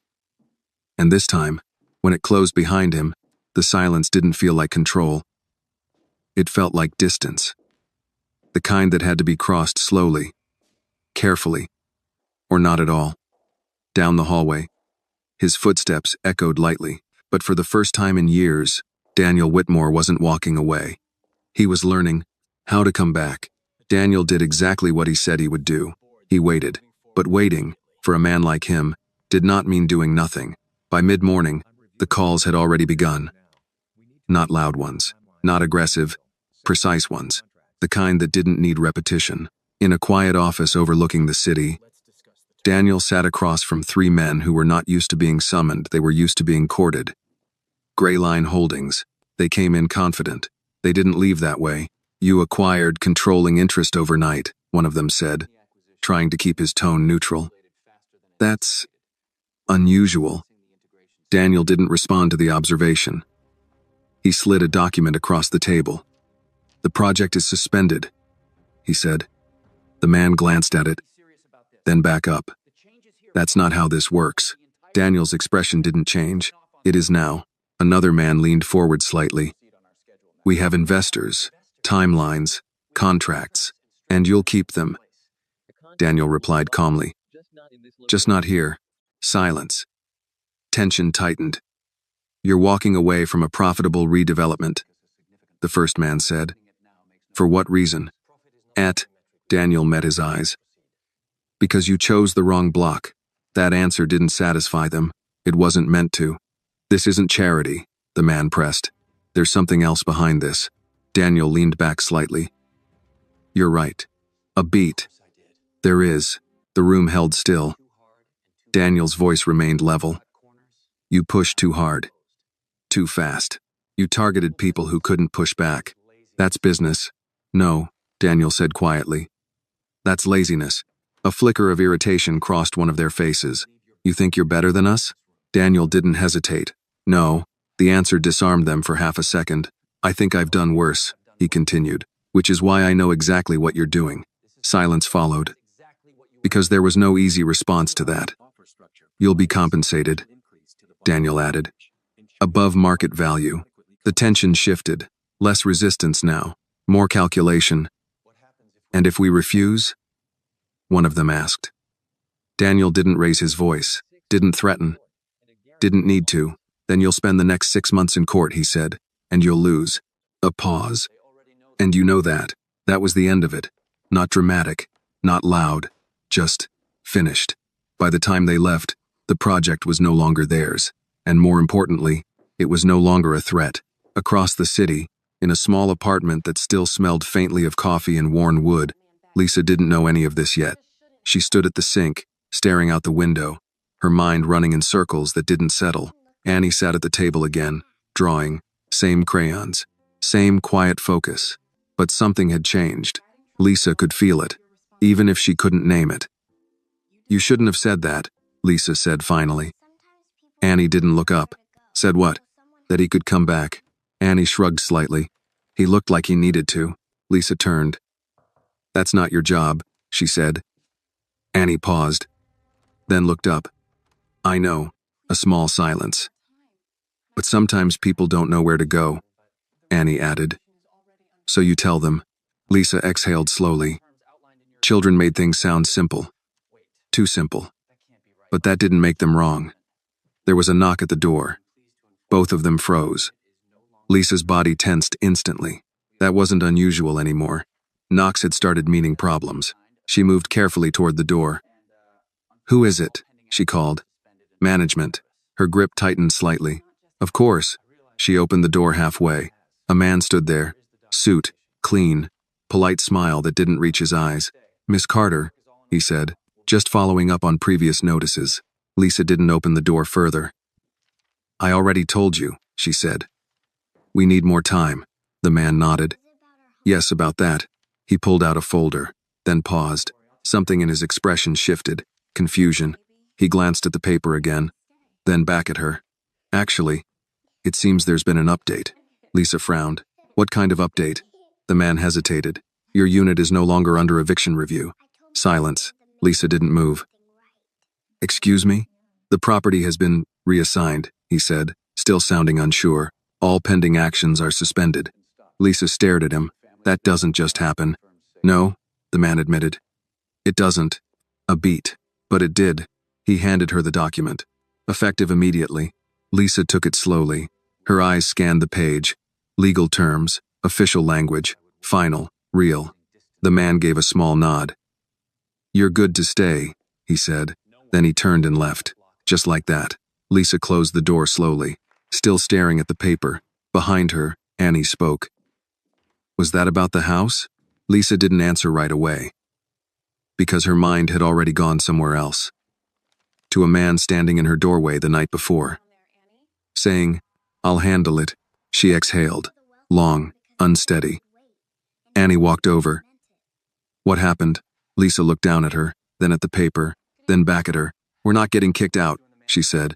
And this time, when it closed behind him, the silence didn't feel like control. It felt like distance. The kind that had to be crossed slowly, carefully, or not at all. Down the hallway, his footsteps echoed lightly, but for the first time in years, Daniel Whitmore wasn't walking away. He was learning how to come back. Daniel did exactly what he said he would do. He waited. But waiting, for a man like him, did not mean doing nothing. By mid-morning, the calls had already begun. Not loud ones, not aggressive, precise ones. The kind that didn't need repetition. In a quiet office overlooking the city, Daniel sat across from 3 men who were not used to being summoned, they were used to being courted. Gray Line Holdings. They came in confident. They didn't leave that way. "You acquired controlling interest overnight," one of them said, trying to keep his tone neutral. "That's unusual." Daniel didn't respond to the observation. He slid a document across the table. "The project is suspended," he said. The man glanced at it, then back up. "That's not how this works." Daniel's expression didn't change. "It is now." Another man leaned forward slightly. "We have investors, timelines, contracts, and you'll keep them." Daniel replied calmly. "Just not here." Silence. Tension tightened. "You're walking away from a profitable redevelopment," the first man said. "For what reason?" Daniel met his eyes. "Because you chose the wrong block." That answer didn't satisfy them. It wasn't meant to. "This isn't charity," the man pressed. "There's something else behind this." Daniel leaned back slightly. "You're right. A beat." "There is." The room held still. Daniel's voice remained level. "You pushed too hard. Too fast. You targeted people who couldn't push back. That's business." "No," Daniel said quietly. "That's laziness." A flicker of irritation crossed one of their faces. "You think you're better than us?" Daniel didn't hesitate. No, the answer disarmed them for half a second. I think I've done worse, he continued, which is why I know exactly what you're doing. Silence followed, because there was no easy response to that. You'll be compensated, Daniel added. Above market value. The tension shifted. Less resistance now. More calculation. And if we refuse? One of them asked. Daniel didn't raise his voice, didn't threaten. Didn't need to. Then you'll spend the next 6 months in court, he said, and you'll lose. A pause. And you know that. That was the end of it. Not dramatic, not loud, just finished. By the time they left, the project was no longer theirs, and more importantly, it was no longer a threat. Across the city, in a small apartment that still smelled faintly of coffee and worn wood, Lisa didn't know any of this yet. She stood at the sink, staring out the window, her mind running in circles that didn't settle. Annie sat at the table again, drawing, same crayons, same quiet focus. But something had changed. Lisa could feel it, even if she couldn't name it. You shouldn't have said that, Lisa said finally. Annie didn't look up. Said what? That he could come back. Annie shrugged slightly. He looked like he needed to. Lisa turned. That's not your job, she said. Annie paused, then looked up. I know, a small silence. But sometimes people don't know where to go, Annie added. So you tell them. Lisa exhaled slowly. Children made things sound simple. Too simple. But that didn't make them wrong. There was a knock at the door. Both of them froze. Lisa's body tensed instantly. That wasn't unusual anymore. Knocks had started meaning problems. She moved carefully toward the door. Who is it? She called. Management. Her grip tightened slightly. Of course. She opened the door halfway. A man stood there. Suit, clean, polite smile that didn't reach his eyes. Miss Carter, he said, just following up on previous notices. Lisa didn't open the door further. I already told you, she said. We need more time. The man nodded. Yes, about that. He pulled out a folder, then paused. Something in his expression shifted. Confusion. He glanced at the paper again, then back at her. Actually, it seems there's been an update. Lisa frowned. What kind of update? The man hesitated. Your unit is no longer under eviction review. Silence. Lisa didn't move. Excuse me? The property has been reassigned, he said, still sounding unsure. All pending actions are suspended. Lisa stared at him. That doesn't just happen. No, the man admitted. It doesn't. A beat. But it did. He handed her the document. Effective immediately. Lisa took it slowly. Her eyes scanned the page. Legal terms, official language, final, real. The man gave a small nod. You're good to stay, he said. Then he turned and left. Just like that. Lisa closed the door slowly, still staring at the paper. Behind her, Annie spoke. Was that about the house? Lisa didn't answer right away, because her mind had already gone somewhere else. To a man standing in her doorway the night before. Saying, I'll handle it, she exhaled, long, unsteady. Annie walked over. What happened? Lisa looked down at her, then at the paper, then back at her. We're not getting kicked out, she said.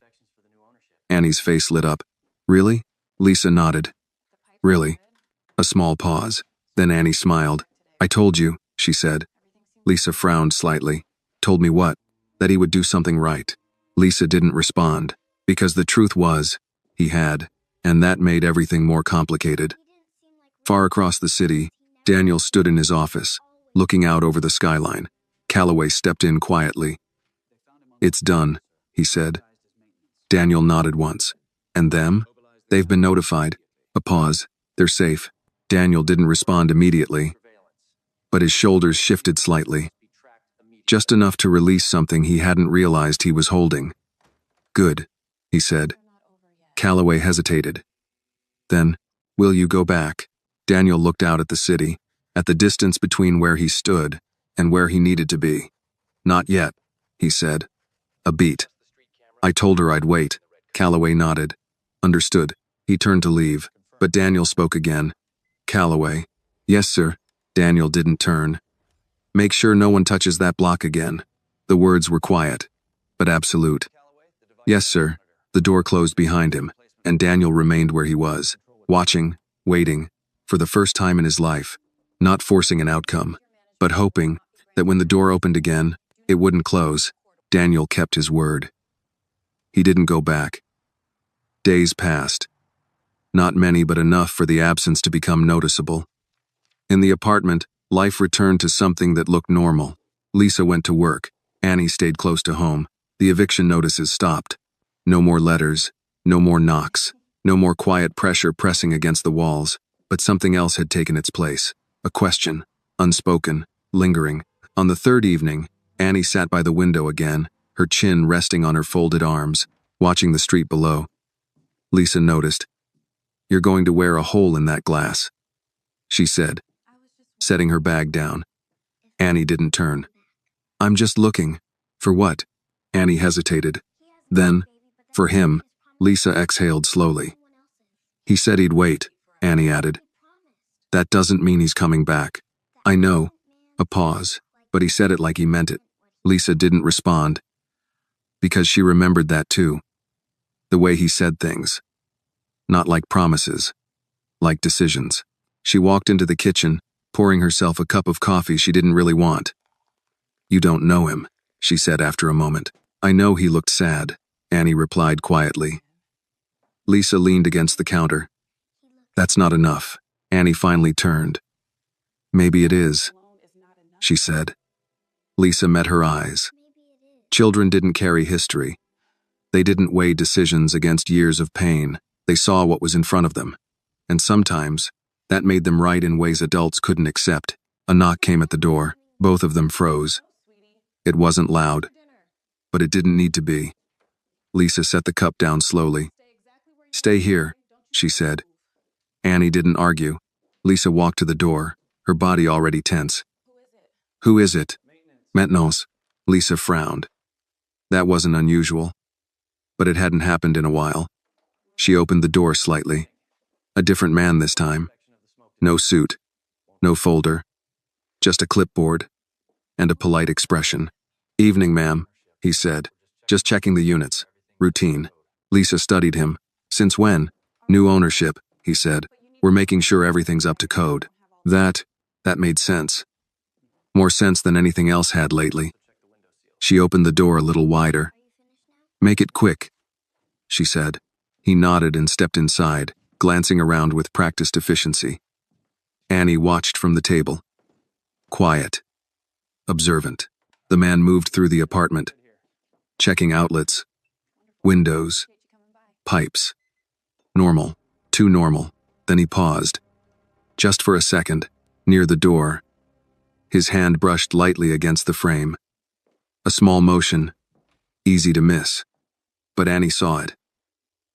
Annie's face lit up. Really? Lisa nodded. Really? A small pause. Then Annie smiled. I told you, she said. Lisa frowned slightly. Told me what? That he would do something right. Lisa didn't respond, because the truth was, he had, and that made everything more complicated. Far across the city, Daniel stood in his office, looking out over the skyline. Calloway stepped in quietly. It's done, he said. Daniel nodded once. And them? They've been notified. A pause. They're safe. Daniel didn't respond immediately, but his shoulders shifted slightly. Just enough to release something he hadn't realized he was holding. Good, he said. Calloway hesitated. Then, will you go back? Daniel looked out at the city, at the distance between where he stood and where he needed to be. Not yet, he said. A beat. I told her I'd wait. Calloway nodded. Understood. He turned to leave, but Daniel spoke again. Calloway. Yes, sir. Daniel didn't turn. Make sure no one touches that block again. The words were quiet, but absolute. Yes, sir. The door closed behind him, and Daniel remained where he was, watching, waiting, for the first time in his life, not forcing an outcome, but hoping that when the door opened again, it wouldn't close. Daniel kept his word. He didn't go back. Days passed. Not many, but enough for the absence to become noticeable. In the apartment, life returned to something that looked normal. Lisa went to work. Annie stayed close to home. The eviction notices stopped. No more letters, no more knocks, no more quiet pressure pressing against the walls, but something else had taken its place. A question, unspoken, lingering. On the third evening, Annie sat by the window again, her chin resting on her folded arms, watching the street below. Lisa noticed. "You're going to wear a hole in that glass," she said, setting her bag down. Annie didn't turn. "I'm just looking." "For what?" Annie hesitated. Then, "For him," Lisa exhaled slowly. "He said he'd wait," Annie added. "That doesn't mean he's coming back." "I know." A pause, but he said it like he meant it. Lisa didn't respond, because she remembered that too. The way he said things. Not like promises, like decisions. She walked into the kitchen, pouring herself a cup of coffee she didn't really want. "You don't know him," she said after a moment. "I know he looked sad," Annie replied quietly. Lisa leaned against the counter. "That's not enough." Annie finally turned. "Maybe it is," she said. Lisa met her eyes. Children didn't carry history. They didn't weigh decisions against years of pain. They saw what was in front of them. And sometimes, that made them right in ways adults couldn't accept. A knock came at the door. Both of them froze. It wasn't loud, but it didn't need to be. Lisa set the cup down slowly. "Stay here," she said. Annie didn't argue. Lisa walked to the door, her body already tense. "Who is it?" "Maintenance." Lisa frowned. That wasn't unusual, but it hadn't happened in a while. She opened the door slightly. A different man this time. No suit, no folder, just a clipboard and a polite expression. "Evening, ma'am," he said. "Just checking the units. Routine." Lisa studied him. "Since when?" "New ownership," he said. "We're making sure everything's up to code." That made sense. More sense than anything else had lately. She opened the door a little wider. "Make it quick," she said. He nodded and stepped inside, glancing around with practiced efficiency. Annie watched from the table. Quiet. Observant. The man moved through the apartment, checking outlets, windows, pipes. Normal. Too normal. Then he paused. Just for a second, near the door. His hand brushed lightly against the frame. A small motion, easy to miss. But Annie saw it.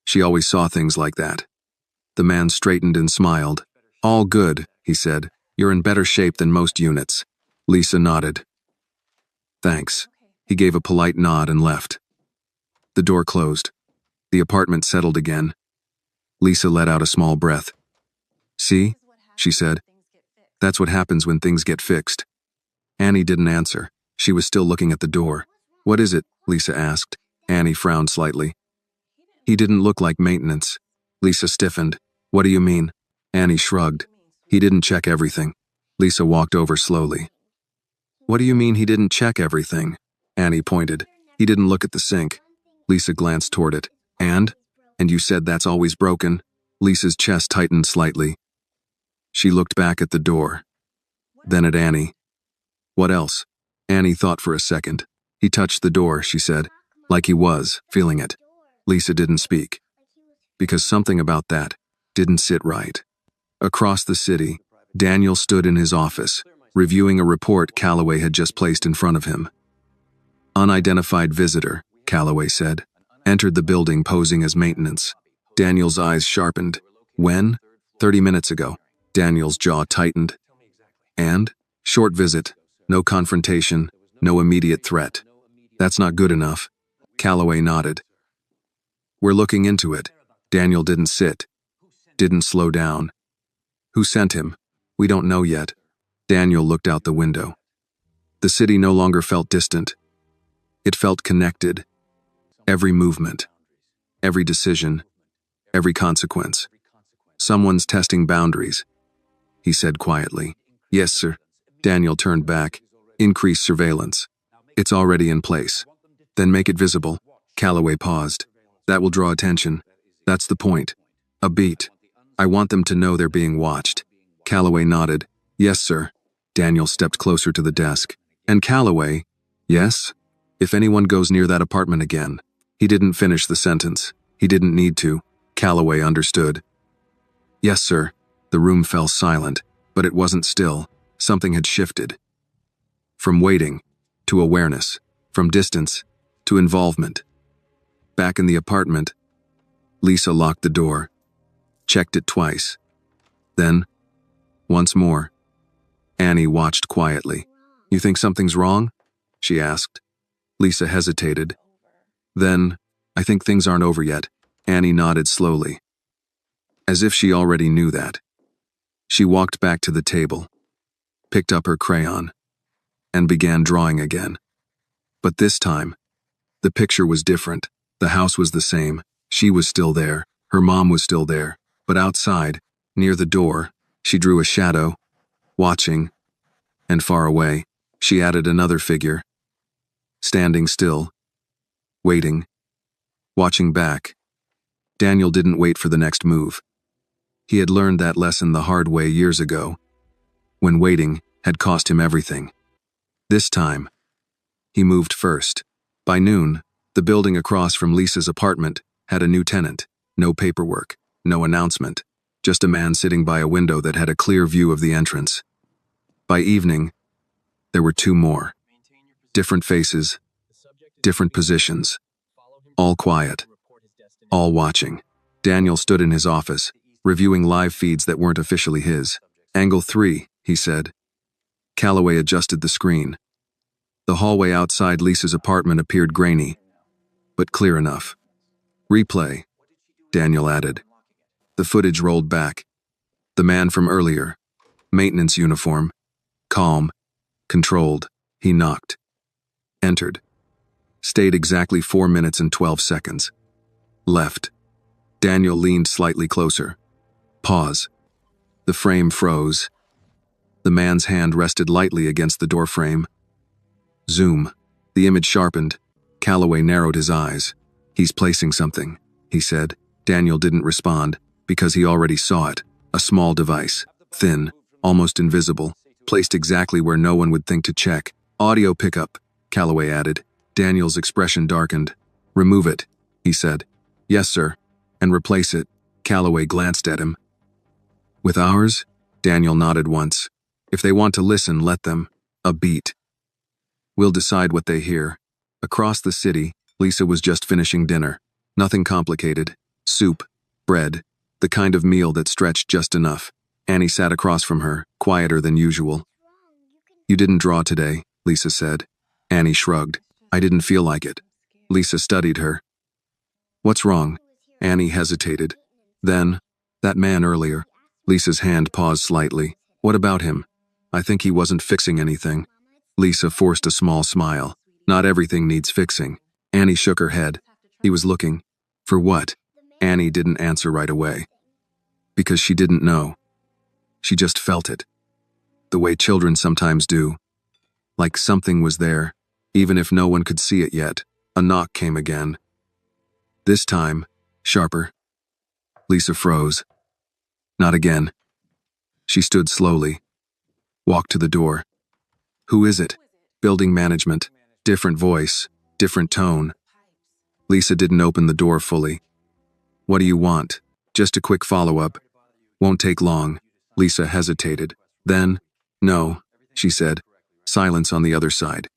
She always saw things like that. The man straightened and smiled. "All good," he said. "You're in better shape than most units." Lisa nodded. "Thanks." He gave a polite nod and left. The door closed. The apartment settled again. Lisa let out a small breath. "See?" she said. "That's what happens when things get fixed." Annie didn't answer. She was still looking at the door. "What is it?" Lisa asked. Annie frowned slightly. "He didn't look like maintenance." Lisa stiffened. "What do you mean?" Annie shrugged. "He didn't check everything." Lisa walked over slowly. "What do you mean he didn't check everything?" Annie pointed. "He didn't look at the sink." Lisa glanced toward it. And you said that's always broken?" Lisa's chest tightened slightly. She looked back at the door, then at Annie. "What else?" Annie thought for a second. "He touched the door," she said, like he was, feeling it. Lisa didn't speak, because something about that didn't sit right. Across the city, Daniel stood in his office, reviewing a report Calloway had just placed in front of him. "Unidentified visitor," Calloway said, entered the building posing as maintenance. Daniel's eyes sharpened. "When?" 30 minutes ago. Daniel's jaw tightened. "And?" "Short visit. No confrontation. No immediate threat." "That's not good enough." Calloway nodded. "We're looking into it." Daniel didn't sit. Didn't slow down. "Who sent him?" "We don't know yet." Daniel looked out the window. The city no longer felt distant. It felt connected. Every movement, Every decision, every consequence. Someone's testing boundaries, he said quietly. Yes, sir. Daniel turned back. Increase surveillance. It's already in place. Then make it visible. Calloway paused. That will draw attention. That's the point. A beat. I want them to know they're being watched. Calloway nodded. Yes, sir. Daniel stepped closer to the desk. And Calloway, yes? If anyone goes near that apartment again. He didn't finish the sentence. He didn't need to. Calloway understood. Yes, sir. The room fell silent, but it wasn't still. Something had shifted. From waiting to awareness, from distance to involvement. Back in the apartment, Lisa locked the door, checked it twice. Then, once more. Annie watched quietly. You think something's wrong? She asked. Lisa hesitated. Then, I think things aren't over yet. Annie nodded slowly, as if she already knew that. She walked back to the table, picked up her crayon, and began drawing again. But this time, the picture was different. The house was the same. She was still there. Her mom was still there. But outside, near the door, she drew a shadow, watching, and far away, she added another figure, standing still, waiting, watching back. Daniel didn't wait for the next move. He had learned that lesson the hard way years ago, when waiting had cost him everything. This time, he moved first. By noon, the building across from Lisa's apartment had a new tenant. No paperwork, no announcement, just a man sitting by a window that had a clear view of the entrance. By evening, there were two more. Different faces, different positions, all quiet, all watching. Daniel stood in his office, reviewing live feeds that weren't officially his. Angle 3, he said. Calloway adjusted the screen. The hallway outside Lisa's apartment appeared grainy, but clear enough. Replay, Daniel added. The footage rolled back. The man from earlier, maintenance uniform, calm, controlled. He knocked. Entered. Stayed exactly 4 minutes and 12 seconds. Left. Daniel leaned slightly closer. Pause. The frame froze. The man's hand rested lightly against the doorframe. Zoom. The image sharpened. Calloway narrowed his eyes. He's placing something, he said. Daniel didn't respond, because he already saw it. A small device, thin, almost invisible, placed exactly where no one would think to check. Audio pickup, Calloway added. Daniel's expression darkened. Remove it, he said. Yes, sir. And replace it. Calloway glanced at him. With ours? Daniel nodded once. If they want to listen, let them. A beat. We'll decide what they hear. Across the city, Lisa was just finishing dinner. Nothing complicated. Soup, bread, the kind of meal that stretched just enough. Annie sat across from her, quieter than usual. You didn't draw today, Lisa said. Annie shrugged. I didn't feel like it. Lisa studied her. What's wrong? Annie hesitated. Then, that man earlier. Lisa's hand paused slightly. What about him? I think he wasn't fixing anything. Lisa forced a small smile. Not everything needs fixing. Annie shook her head. He was looking. For what? Annie didn't answer right away. Because she didn't know. She just felt it. The way children sometimes do. Like something was there, even if no one could see it yet. A knock came again. This time, sharper. Lisa froze. Not again. She stood slowly. Walked to the door. Who is it? Building management. Different voice, different tone. Lisa didn't open the door fully. What do you want? Just a quick follow-up. Won't take long. Lisa hesitated. Then, no, she said. Silence on the other side.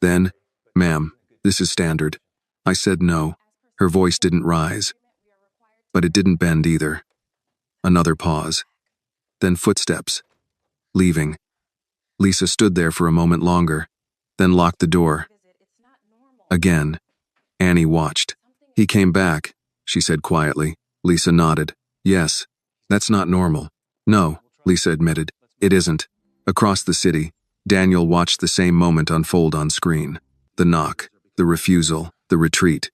Then, ma'am, this is standard. I said no. Her voice didn't rise. But it didn't bend either. Another pause. Then footsteps. Leaving. Lisa stood there for a moment longer, then locked the door. Again. Annie watched. He came back, she said quietly. Lisa nodded. Yes. That's not normal. No, Lisa admitted. It isn't. Across the city, Daniel watched the same moment unfold on screen. The knock, the refusal, the retreat.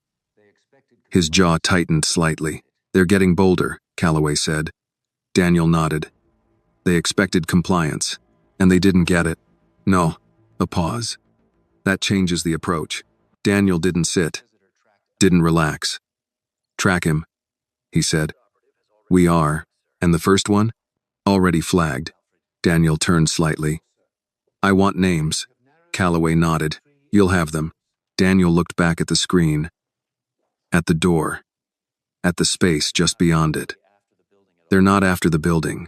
His jaw tightened slightly. They're getting bolder, Calloway said. Daniel nodded. They expected compliance, and they didn't get it. No. A pause. That changes the approach. Daniel didn't sit. Didn't relax. Track him, he said. We are. And the first one? Already flagged. Daniel turned slightly. I want names. Calloway nodded. You'll have them. Daniel looked back at the screen. At the door. At the space just beyond it. They're not after the building,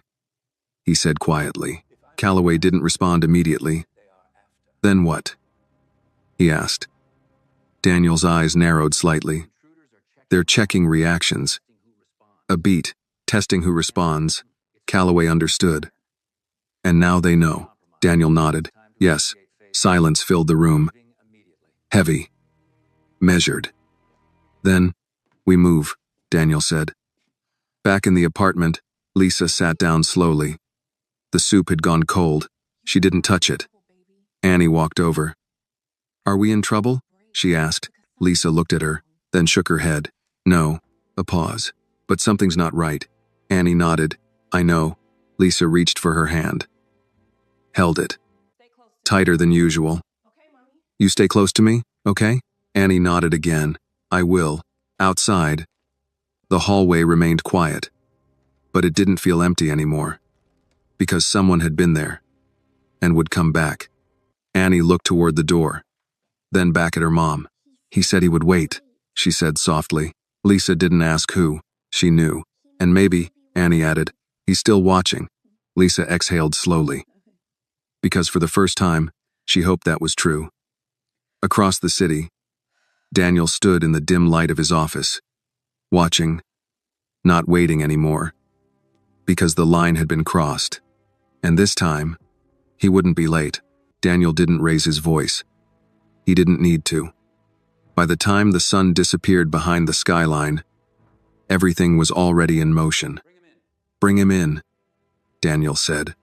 he said quietly. Calloway didn't respond immediately. Then what? He asked. Daniel's eyes narrowed slightly. They're checking reactions. A beat, testing who responds. Calloway understood. And now they know. Daniel nodded. Yes. Silence filled the room. Heavy. Measured. Then, we move, Daniel said. Back in the apartment, Lisa sat down slowly. The soup had gone cold. She didn't touch it. Annie walked over. Are we in trouble? She asked. Lisa looked at her, then shook her head. No. A pause. But something's not right. Annie nodded. I know. Lisa reached for her hand. Held it. Tighter than usual. You stay close to me, okay? Annie nodded again. I will. Outside. The hallway remained quiet. But it didn't feel empty anymore. Because someone had been there. And would come back. Annie looked toward the door. Then back at her mom. He said he would wait, she said softly. Lisa didn't ask who. She knew. And maybe, Annie added, he's still watching. Lisa exhaled slowly. Because for the first time, she hoped that was true. Across the city, Daniel stood in the dim light of his office, watching, not waiting anymore, because the line had been crossed. And this time, he wouldn't be late. Daniel didn't raise his voice. He didn't need to. By the time the sun disappeared behind the skyline, everything was already in motion. Bring him in, Daniel said.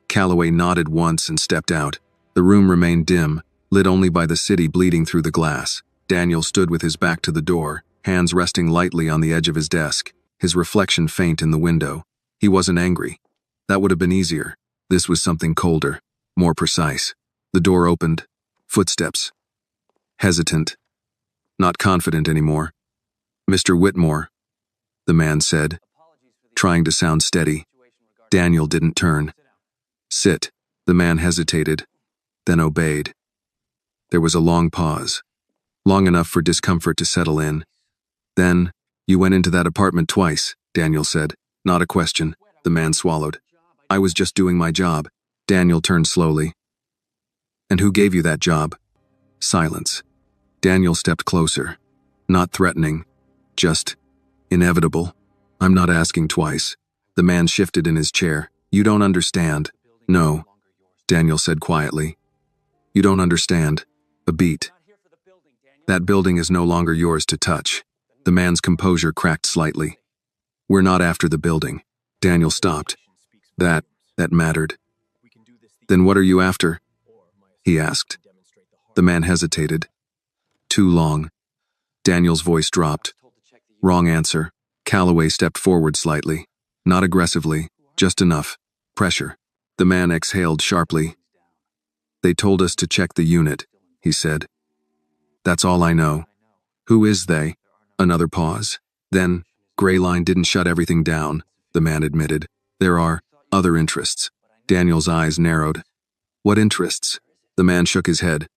Calloway nodded once and stepped out. The room remained dim, lit only by the city bleeding through the glass. Daniel stood with his back to the door, hands resting lightly on the edge of his desk, his reflection faint in the window. He wasn't angry. That would have been easier. This was something colder, more precise. The door opened. Footsteps. Hesitant. Not confident anymore. Mr. Whitmore, the man said, trying to sound steady. Daniel didn't turn. Sit. The man hesitated, then obeyed. There was a long pause, long enough for discomfort to settle in. Then, you went into that apartment twice, Daniel said. Not a question. The man swallowed. I was just doing my job. Daniel turned slowly. And who gave you that job? Silence. Daniel stepped closer. Not threatening. Just inevitable. I'm not asking twice. The man shifted in his chair. You don't understand. No, Daniel said quietly. You don't understand. A beat. That building is no longer yours to touch. The man's composure cracked slightly. We're not after the building. Daniel stopped. That mattered. Then what are you after? He asked. The man hesitated. Too long. Daniel's voice dropped. Wrong answer. Calloway stepped forward slightly. Not aggressively, just enough. Pressure. The man exhaled sharply. They told us to check the unit, he said. That's all I know. Who is they? Another pause. Then, Gray Line didn't shut everything down, the man admitted. There are other interests. Daniel's eyes narrowed. What interests? The man shook his head.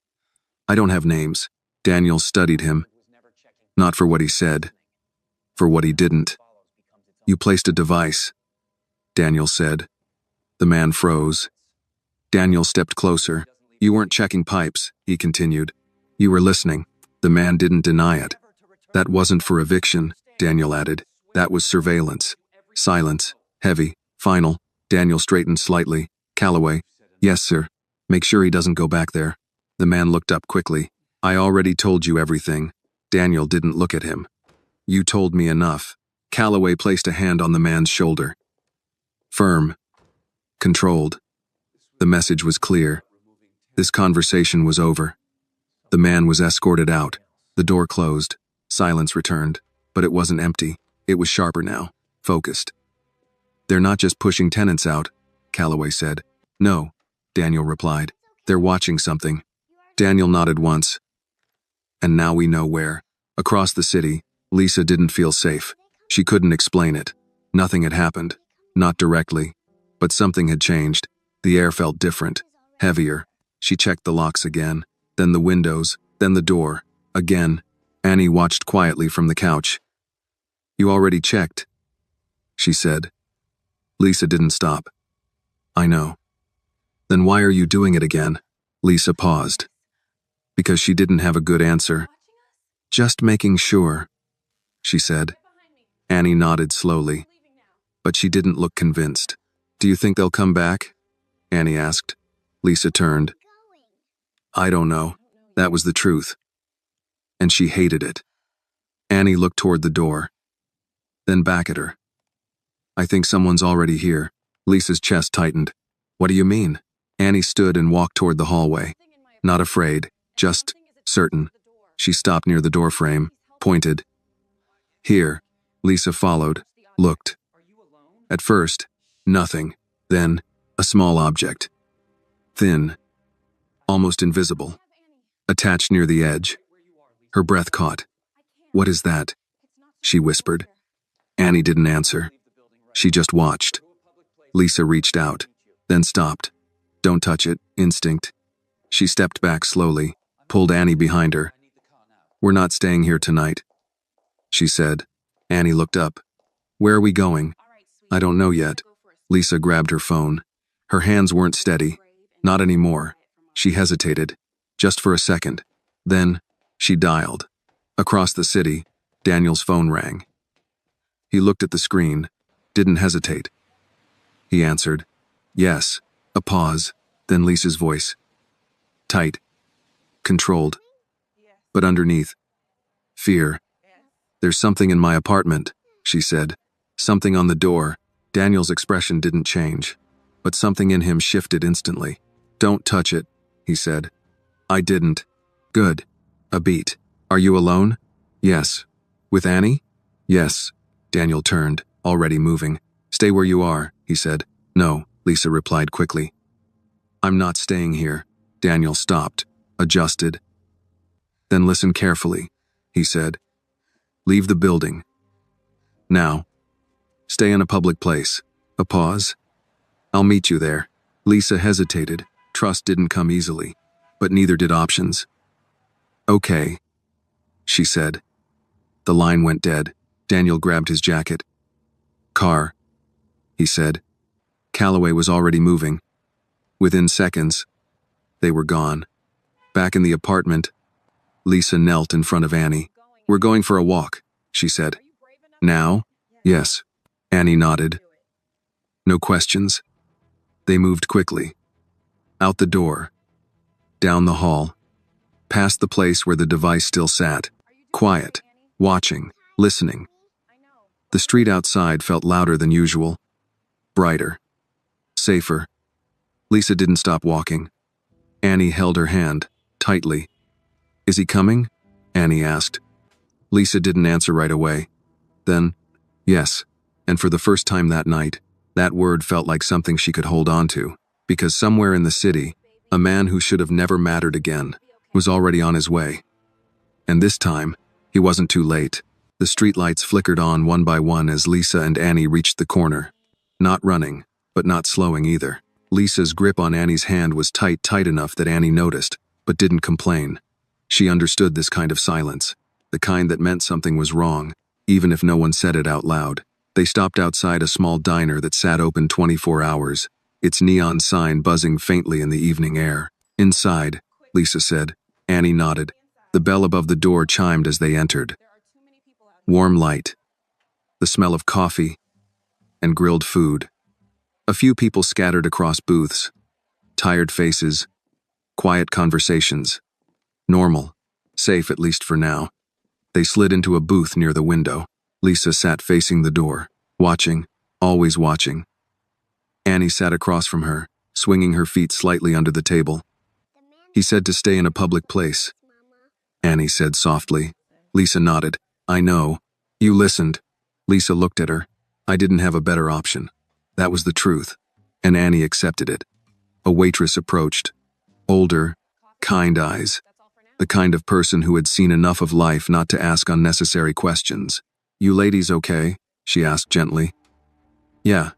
I don't have names. Daniel studied him. Not for what he said. For what he didn't. You placed a device, Daniel said. The man froze. Daniel stepped closer. You weren't checking pipes, he continued. You were listening. The man didn't deny it. That wasn't for eviction, Daniel added. That was surveillance. Silence. Heavy. Final. Daniel straightened slightly. Calloway. Yes, sir. Make sure he doesn't go back there. The man looked up quickly. I already told you everything. Daniel didn't look at him. You told me enough. Calloway placed a hand on the man's shoulder. Firm. Controlled. The message was clear. This conversation was over. The man was escorted out. The door closed. Silence returned. But it wasn't empty. It was sharper now, focused. "They're not just pushing tenants out," Calloway said. "No," Daniel replied. "They're watching something." Daniel nodded once. "And now we know where." Across the city, Lisa didn't feel safe. She couldn't explain it. Nothing had happened. Not directly. But something had changed. The air felt different. Heavier. She checked the locks again. Then the windows. Then the door. Again. Annie watched quietly from the couch. "You already checked," she said. Lisa didn't stop. "I know." "Then why are you doing it again?" Lisa paused. Because she didn't have a good answer. "Just making sure," she said. Annie nodded slowly, but she didn't look convinced. "Do you think they'll come back?" Annie asked. Lisa turned. "I don't know." That was the truth. And she hated it. Annie looked toward the door, then back at her. "I think someone's already here." Lisa's chest tightened. "What do you mean?" Annie stood and walked toward the hallway. Not afraid, just certain. She stopped near the doorframe, pointed. "Here." Lisa followed, looked. At first, nothing. Then, a small object. Thin, almost invisible. Attached near the edge. Her breath caught. "What is that?" she whispered. Annie didn't answer. She just watched. Lisa reached out, then stopped. "Don't touch it," instinct. She stepped back slowly, pulled Annie behind her. "We're not staying here tonight," she said. Annie looked up. "Where are we going?" "I don't know yet." Lisa grabbed her phone. Her hands weren't steady. Not anymore. She hesitated, just for a second. Then, she dialed. Across the city, Daniel's phone rang. He looked at the screen, didn't hesitate. He answered. "Yes." A pause, then Lisa's voice. Tight. Controlled. But underneath. Fear. "There's something in my apartment," she said. Something on the door. Daniel's expression didn't change, but something in him shifted instantly. "Don't touch it," he said. "I didn't." "Good." A beat. "Are you alone?" "Yes." "With Annie?" "Yes." Daniel turned, already moving. "Stay where you are," he said. "No," Lisa replied quickly. "I'm not staying here." Daniel stopped, adjusted. "Then listen carefully," he said. "Leave the building. Now. Stay in a public place." A pause. "I'll meet you there." Lisa hesitated. Trust didn't come easily, but neither did options. "Okay," she said. The line went dead. Daniel grabbed his jacket. "Car," he said. Calloway was already moving. Within seconds, they were gone. Back in the apartment, Lisa knelt in front of Annie. "We're going for a walk," she said. "Now?" "Yes." Annie nodded. No questions. They moved quickly. Out the door. Down the hall. Past the place where the device still sat. Quiet. Watching. Listening. The street outside felt louder than usual. Brighter. Safer. Lisa didn't stop walking. Annie held her hand, tightly. "Is he coming?" Annie asked. Lisa didn't answer right away. Then, yes. And for the first time that night, that word felt like something she could hold on to, because somewhere in the city, a man who should have never mattered again was already on his way. And this time, he wasn't too late. The streetlights flickered on one by one as Lisa and Annie reached the corner. Not running, but not slowing either. Lisa's grip on Annie's hand was tight enough that Annie noticed, but didn't complain. She understood this kind of silence, the kind that meant something was wrong, even if no one said it out loud. They stopped outside a small diner that sat open 24 hours, its neon sign buzzing faintly in the evening air. "Inside," Lisa said. Annie nodded. The bell above the door chimed as they entered. Warm light. The smell of coffee and grilled food. A few people scattered across booths. Tired faces. Quiet conversations. Normal. Safe at least for now. They slid into a booth near the window. Lisa sat facing the door, watching, always watching. Annie sat across from her, swinging her feet slightly under the table. "He said to stay in a public place," Annie said softly. Lisa nodded. "I know." You listened. Lisa looked at her. I didn't have a better option. That was the truth. And Annie accepted it. A waitress approached. Older, kind eyes. The kind of person who had seen enough of life not to ask unnecessary questions. You ladies okay? She asked gently. Yeah,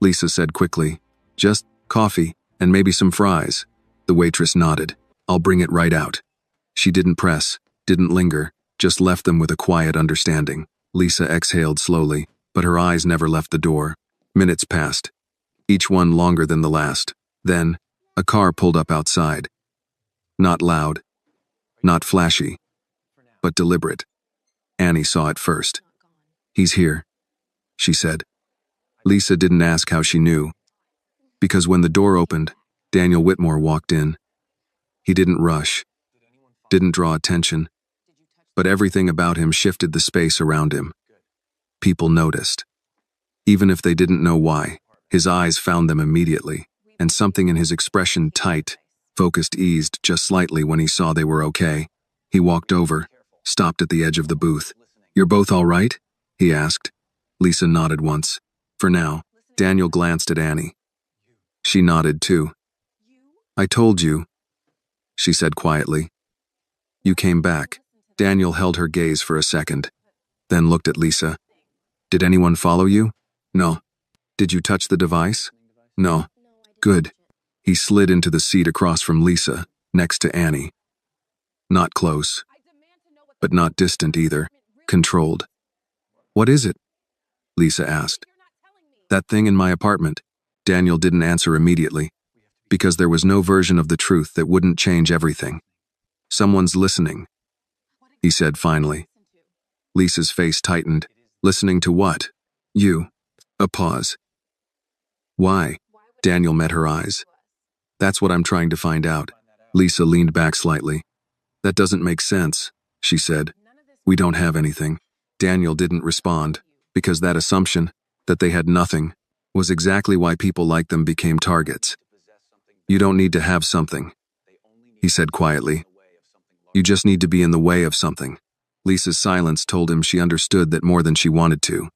Lisa said quickly. Just coffee and maybe some fries. The waitress nodded. I'll bring it right out. She didn't press, didn't linger, just left them with a quiet understanding. Lisa exhaled slowly, but her eyes never left the door. Minutes passed, each one longer than the last. Then, a car pulled up outside. Not loud, not flashy, but deliberate. Annie saw it first. He's here, she said. Lisa didn't ask how she knew, because when the door opened, Daniel Whitmore walked in. He didn't rush, didn't draw attention, but everything about him shifted the space around him. People noticed. Even if they didn't know why, his eyes found them immediately, and something in his expression, tight, focused, eased just slightly when he saw they were okay. He walked over, stopped at the edge of the booth. You're both all right? He asked. Lisa nodded once. For now. Daniel glanced at Annie. She nodded too. I told you, she said quietly. You came back. Daniel held her gaze for a second, then looked at Lisa. Did anyone follow you? No. Did you touch the device? No. Good. He slid into the seat across from Lisa, next to Annie. Not close, but not distant either. Controlled. What is it? Lisa asked. That thing in my apartment. Daniel didn't answer immediately, because there was no version of the truth that wouldn't change everything. Someone's listening, he said finally. Lisa's face tightened. Listening to what? You. A pause. Why? Daniel met her eyes. That's what I'm trying to find out. Lisa leaned back slightly. That doesn't make sense, she said. We don't have anything. Daniel didn't respond, because that assumption, that they had nothing, was exactly why people like them became targets. You don't need to have something, he said quietly. You just need to be in the way of something. Lisa's silence told him she understood that more than she wanted to.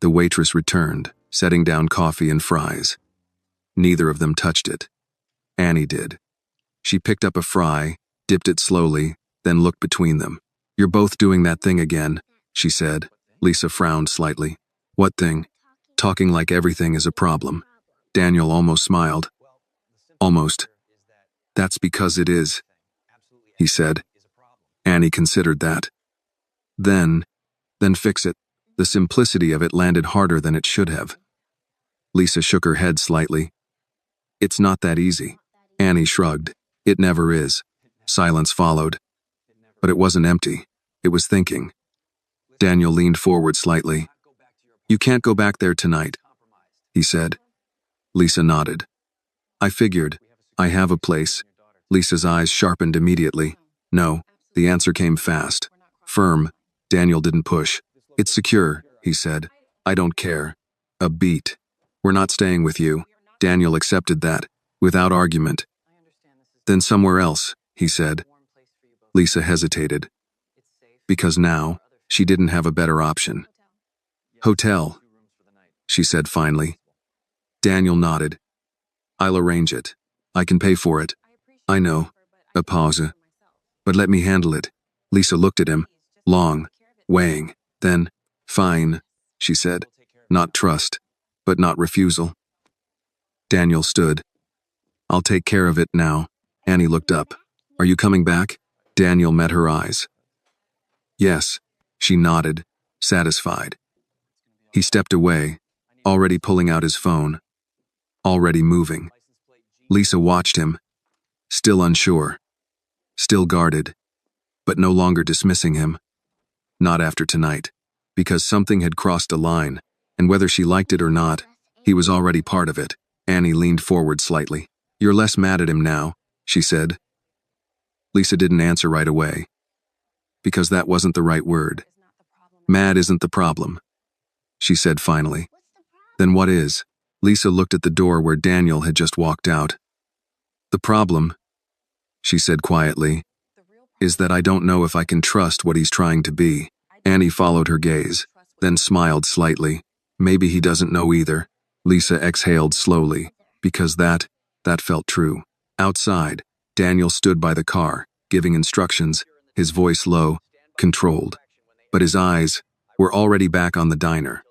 The waitress returned, setting down coffee and fries. Neither of them touched it. Annie did. She picked up a fry, dipped it slowly, then looked between them. You're both doing that thing again, she said. Lisa frowned slightly. What thing? Talking like everything is a problem. Daniel almost smiled. Almost. That's because it is, he said. Annie considered that. Then fix it. The simplicity of it landed harder than it should have. Lisa shook her head slightly. It's not that easy. Annie shrugged. It never is. Silence followed. But it wasn't empty. It was thinking. Daniel leaned forward slightly. You can't go back there tonight, he said. Lisa nodded. I figured. I have a place. Lisa's eyes sharpened immediately. No, the answer came fast. Firm. Daniel didn't push. It's secure, he said. I don't care. A beat. We're not staying with you. Daniel accepted that, without argument. Then somewhere else, he said. Lisa hesitated. Because now, she didn't have a better option. Hotel, she said finally. Daniel nodded. I'll arrange it. I can pay for it. I know. A pause. But let me handle it. Lisa looked at him, long, weighing. Then, fine, she said. Not trust, but not refusal. Daniel stood. I'll take care of it now. Annie looked up. Are you coming back? Daniel met her eyes. Yes, she nodded, satisfied. He stepped away, already pulling out his phone, already moving. Lisa watched him, still unsure, still guarded, but no longer dismissing him. Not after tonight, because something had crossed a line, and whether she liked it or not, he was already part of it. Annie leaned forward slightly. You're less mad at him now, she said. Lisa didn't answer right away, because that wasn't the right word. Mad isn't the problem, she said finally. Then what is? Lisa looked at the door where Daniel had just walked out. The problem, she said quietly, is that I don't know if I can trust what he's trying to be. Annie followed her gaze, then smiled slightly. Maybe he doesn't know either. Lisa exhaled slowly, because that felt true. Outside, Daniel stood by the car, giving instructions, his voice low, controlled. But his eyes were already back on the diner,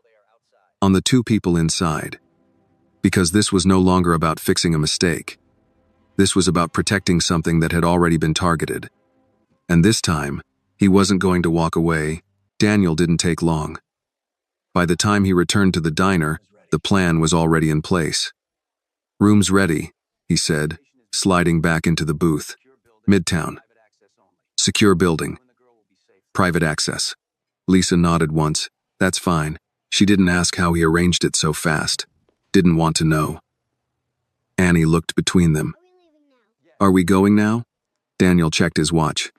on the two people inside. Because this was no longer about fixing a mistake. This was about protecting something that had already been targeted. And this time, he wasn't going to walk away. Daniel didn't take long. By the time he returned to the diner, the plan was already in place. "Room's ready," he said, sliding back into the booth. "Midtown. Secure building. Private access." Lisa nodded once. "That's fine." She didn't ask how he arranged it so fast. Didn't want to know. Annie looked between them. "Are we going now?" Daniel checked his watch.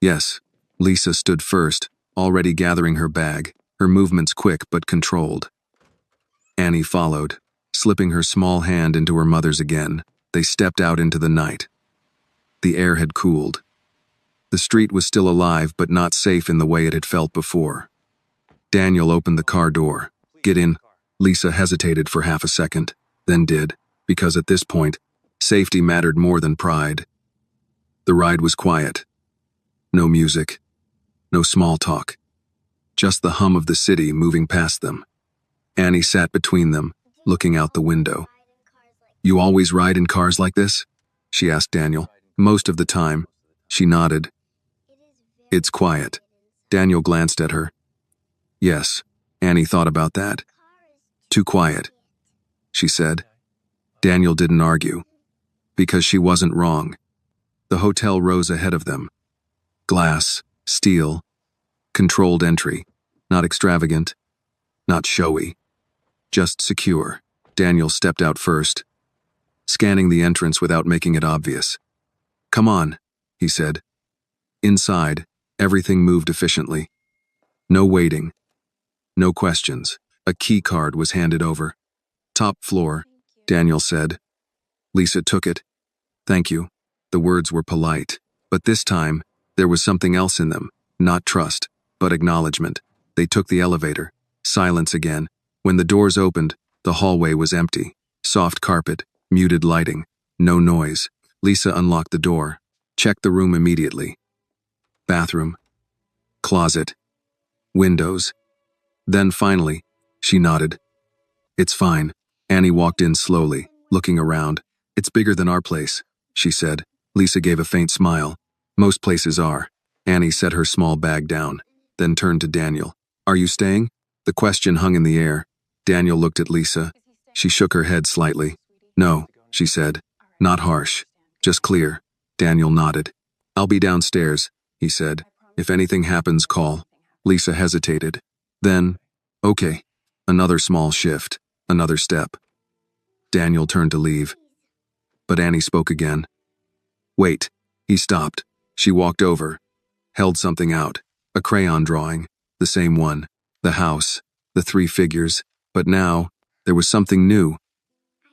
"Yes." Lisa stood first, already gathering her bag, her movements quick but controlled. Annie followed, slipping her small hand into her mother's again. They stepped out into the night. The air had cooled. The street was still alive but not safe in the way it had felt before. Daniel opened the car door. "Get in." Lisa hesitated for half a second, then did, because at this point, safety mattered more than pride. The ride was quiet. No music. No small talk. Just the hum of the city moving past them. Annie sat between them, looking out the window. "You always ride in cars like this?" she asked Daniel. "Most of the time." She nodded. "It's quiet." Daniel glanced at her. "Yes." Annie thought about that. "Too quiet," she said. Daniel didn't argue. Because she wasn't wrong. The hotel rose ahead of them. Glass, steel, controlled entry. Not extravagant, not showy. Just secure. Daniel stepped out first, scanning the entrance without making it obvious. "Come on," he said. Inside, everything moved efficiently. No waiting. No questions. A key card was handed over. "Top floor," Daniel said. Lisa took it. "Thank you." The words were polite, but this time, there was something else in them. Not trust, but acknowledgement. They took the elevator. Silence again. When the doors opened, the hallway was empty. Soft carpet, muted lighting, no noise. Lisa unlocked the door. Checked the room immediately. Bathroom. Closet. Windows. Then finally, she nodded. "It's fine." Annie walked in slowly, looking around. "It's bigger than our place," she said. Lisa gave a faint smile. "Most places are." Annie set her small bag down, then turned to Daniel. "Are you staying?" The question hung in the air. Daniel looked at Lisa. She shook her head slightly. "No," she said. Not harsh, just clear. Daniel nodded. "I'll be downstairs," he said. "If anything happens, call." Lisa hesitated. Then, "Okay." Another small shift, another step. Daniel turned to leave. But Annie spoke again. "Wait." He stopped. She walked over, held something out, a crayon drawing, the same one, the house, the three figures, but now, there was something new.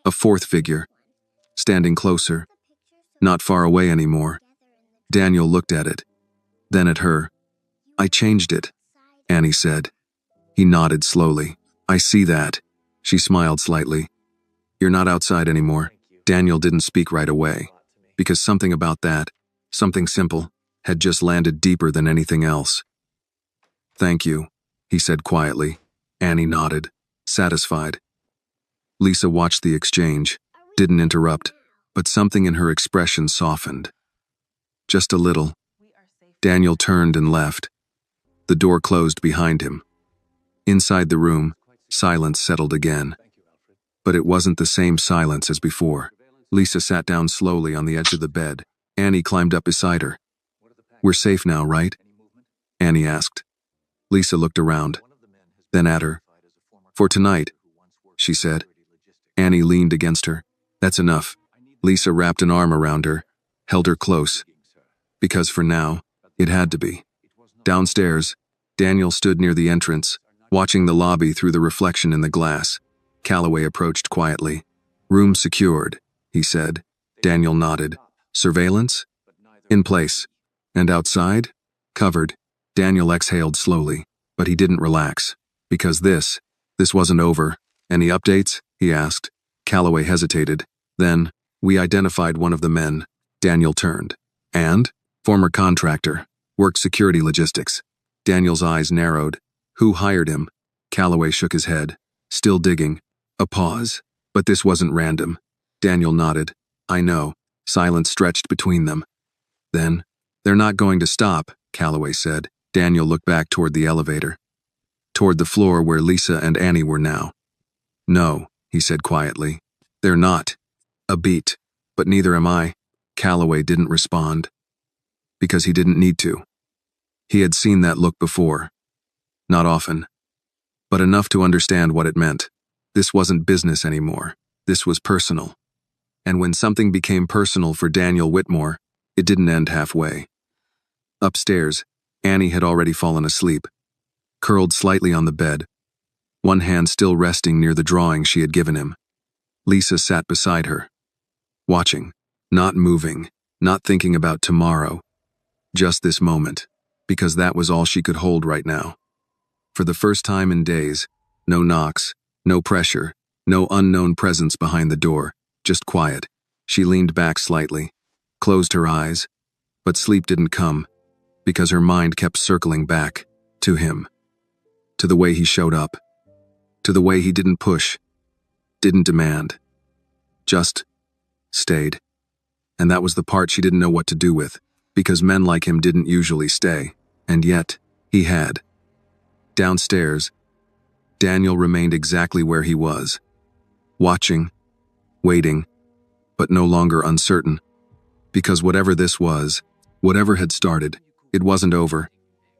A fourth figure, standing closer, not far away anymore. Daniel looked at it, then at her. "I changed it," Annie said. He nodded slowly. "I see that." She smiled slightly. "You're not outside anymore." Daniel didn't speak right away, because something about that, something simple, had just landed deeper than anything else. "Thank you," he said quietly. Annie nodded, satisfied. Lisa watched the exchange, didn't interrupt, but something in her expression softened. Just a little. Daniel turned and left. The door closed behind him. Inside the room, silence settled again. But it wasn't the same silence as before. Lisa sat down slowly on the edge of the bed. Annie climbed up beside her. "We're safe now, right?" Annie asked. Lisa looked around, then at her. "For tonight," she said. Annie leaned against her. "That's enough." Lisa wrapped an arm around her, held her close. Because for now, it had to be. Downstairs, Daniel stood near the entrance, watching the lobby through the reflection in the glass. Calloway approached quietly. "Room secured," he said. Daniel nodded. "Surveillance?" "In place." "And outside?" "Covered." Daniel exhaled slowly, but he didn't relax. Because this wasn't over. Any updates? He asked. Calloway hesitated. Then, we identified one of the men. Daniel turned. And? Former contractor. Worked security logistics. Daniel's eyes narrowed. Who hired him? Calloway shook his head. Still digging. A pause. But this wasn't random. Daniel nodded. I know. Silence stretched between them. Then, they're not going to stop, Calloway said. Daniel looked back toward the elevator. Toward the floor where Lisa and Annie were now. No, he said quietly. They're not. A beat. But neither am I. Calloway didn't respond. Because he didn't need to. He had seen that look before. Not often. But enough to understand what it meant. This wasn't business anymore. This was personal. And when something became personal for Daniel Whitmore, it didn't end halfway. Upstairs, Annie had already fallen asleep, curled slightly on the bed, one hand still resting near the drawing she had given him. Lisa sat beside her, watching, not moving, not thinking about tomorrow, just this moment, because that was all she could hold right now. For the first time in days, no knocks, no pressure, no unknown presence behind the door, just quiet. She leaned back slightly, closed her eyes, but sleep didn't come, because her mind kept circling back, to him. To the way he showed up. To the way he didn't push, didn't demand. Just stayed. And that was the part she didn't know what to do with, because men like him didn't usually stay, and yet, he had. Downstairs, Daniel remained exactly where he was. Watching, waiting, but no longer uncertain. Because whatever this was, whatever had started, it wasn't over.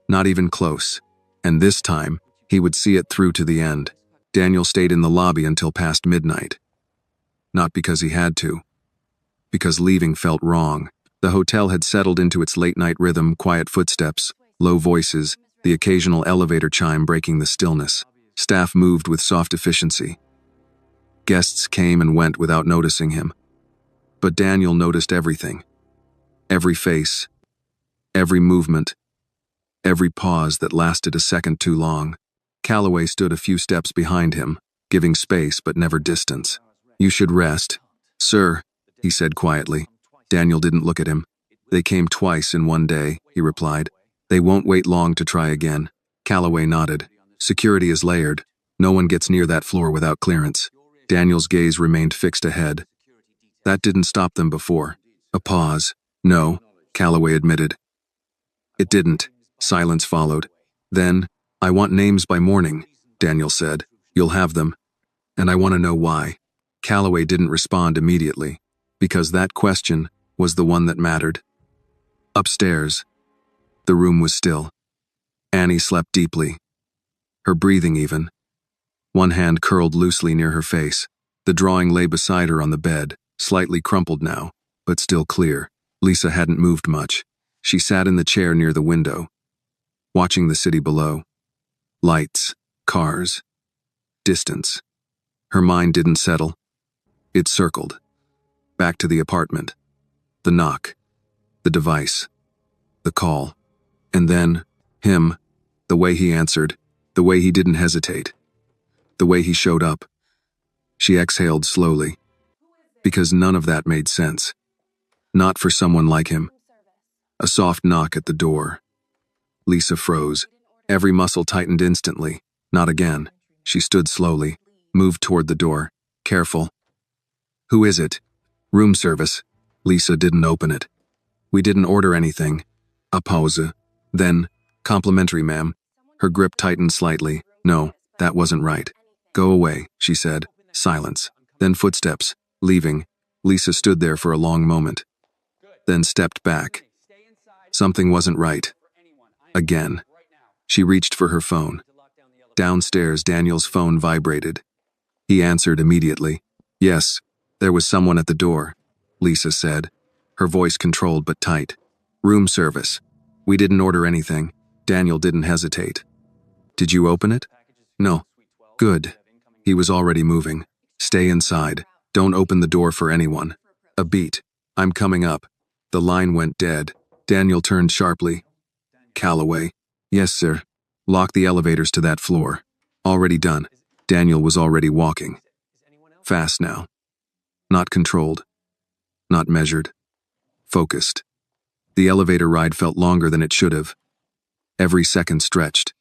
Not even close. And this time, he would see it through to the end. Daniel stayed in the lobby until past midnight. Not because he had to. Because leaving felt wrong. The hotel had settled into its late-night rhythm, quiet footsteps, low voices, the occasional elevator chime breaking the stillness. Staff moved with soft efficiency. Guests came and went without noticing him. But Daniel noticed everything. Every face. Every movement. Every pause that lasted a second too long. Calloway stood a few steps behind him, giving space but never distance. You should rest. Sir, he said quietly. Daniel didn't look at him. They came twice in one day, he replied. They won't wait long to try again. Calloway nodded. Security is layered. No one gets near that floor without clearance. Daniel's gaze remained fixed ahead. That didn't stop them before. A pause. No, Calloway admitted. It didn't. Silence followed. Then, I want names by morning, Daniel said. You'll have them. And I want to know why. Calloway didn't respond immediately, because that question was the one that mattered. Upstairs, the room was still. Annie slept deeply. Her breathing even. One hand curled loosely near her face. The drawing lay beside her on the bed, slightly crumpled now, but still clear. Lisa hadn't moved much. She sat in the chair near the window, watching the city below. Lights, cars, distance. Her mind didn't settle. It circled. Back to the apartment. The knock. The device. The call. And then, him. The way he answered. The way he didn't hesitate. The way he showed up. She exhaled slowly. Because none of that made sense. Not for someone like him. A soft knock at the door. Lisa froze. Every muscle tightened instantly. Not again. She stood slowly, moved toward the door. Careful. Who is it? Room service. Lisa didn't open it. We didn't order anything. A pause. Then, complimentary, ma'am. Her grip tightened slightly. No, that wasn't right. Go away, she said. Silence. Then footsteps. Leaving. Lisa stood there for a long moment. Then stepped back. Something wasn't right. Again. She reached for her phone. Downstairs, Daniel's phone vibrated. He answered immediately. Yes, there was someone at the door, Lisa said, her voice controlled but tight. Room service. We didn't order anything. Daniel didn't hesitate. Did you open it? No. Good. He was already moving. Stay inside. Don't open the door for anyone. A beat. I'm coming up. The line went dead. Daniel turned sharply. Calloway. Yes, sir. Lock the elevators to that floor. Already done. Daniel was already walking. Fast now. Not controlled. Not measured. Focused. The elevator ride felt longer than it should have. Every second stretched.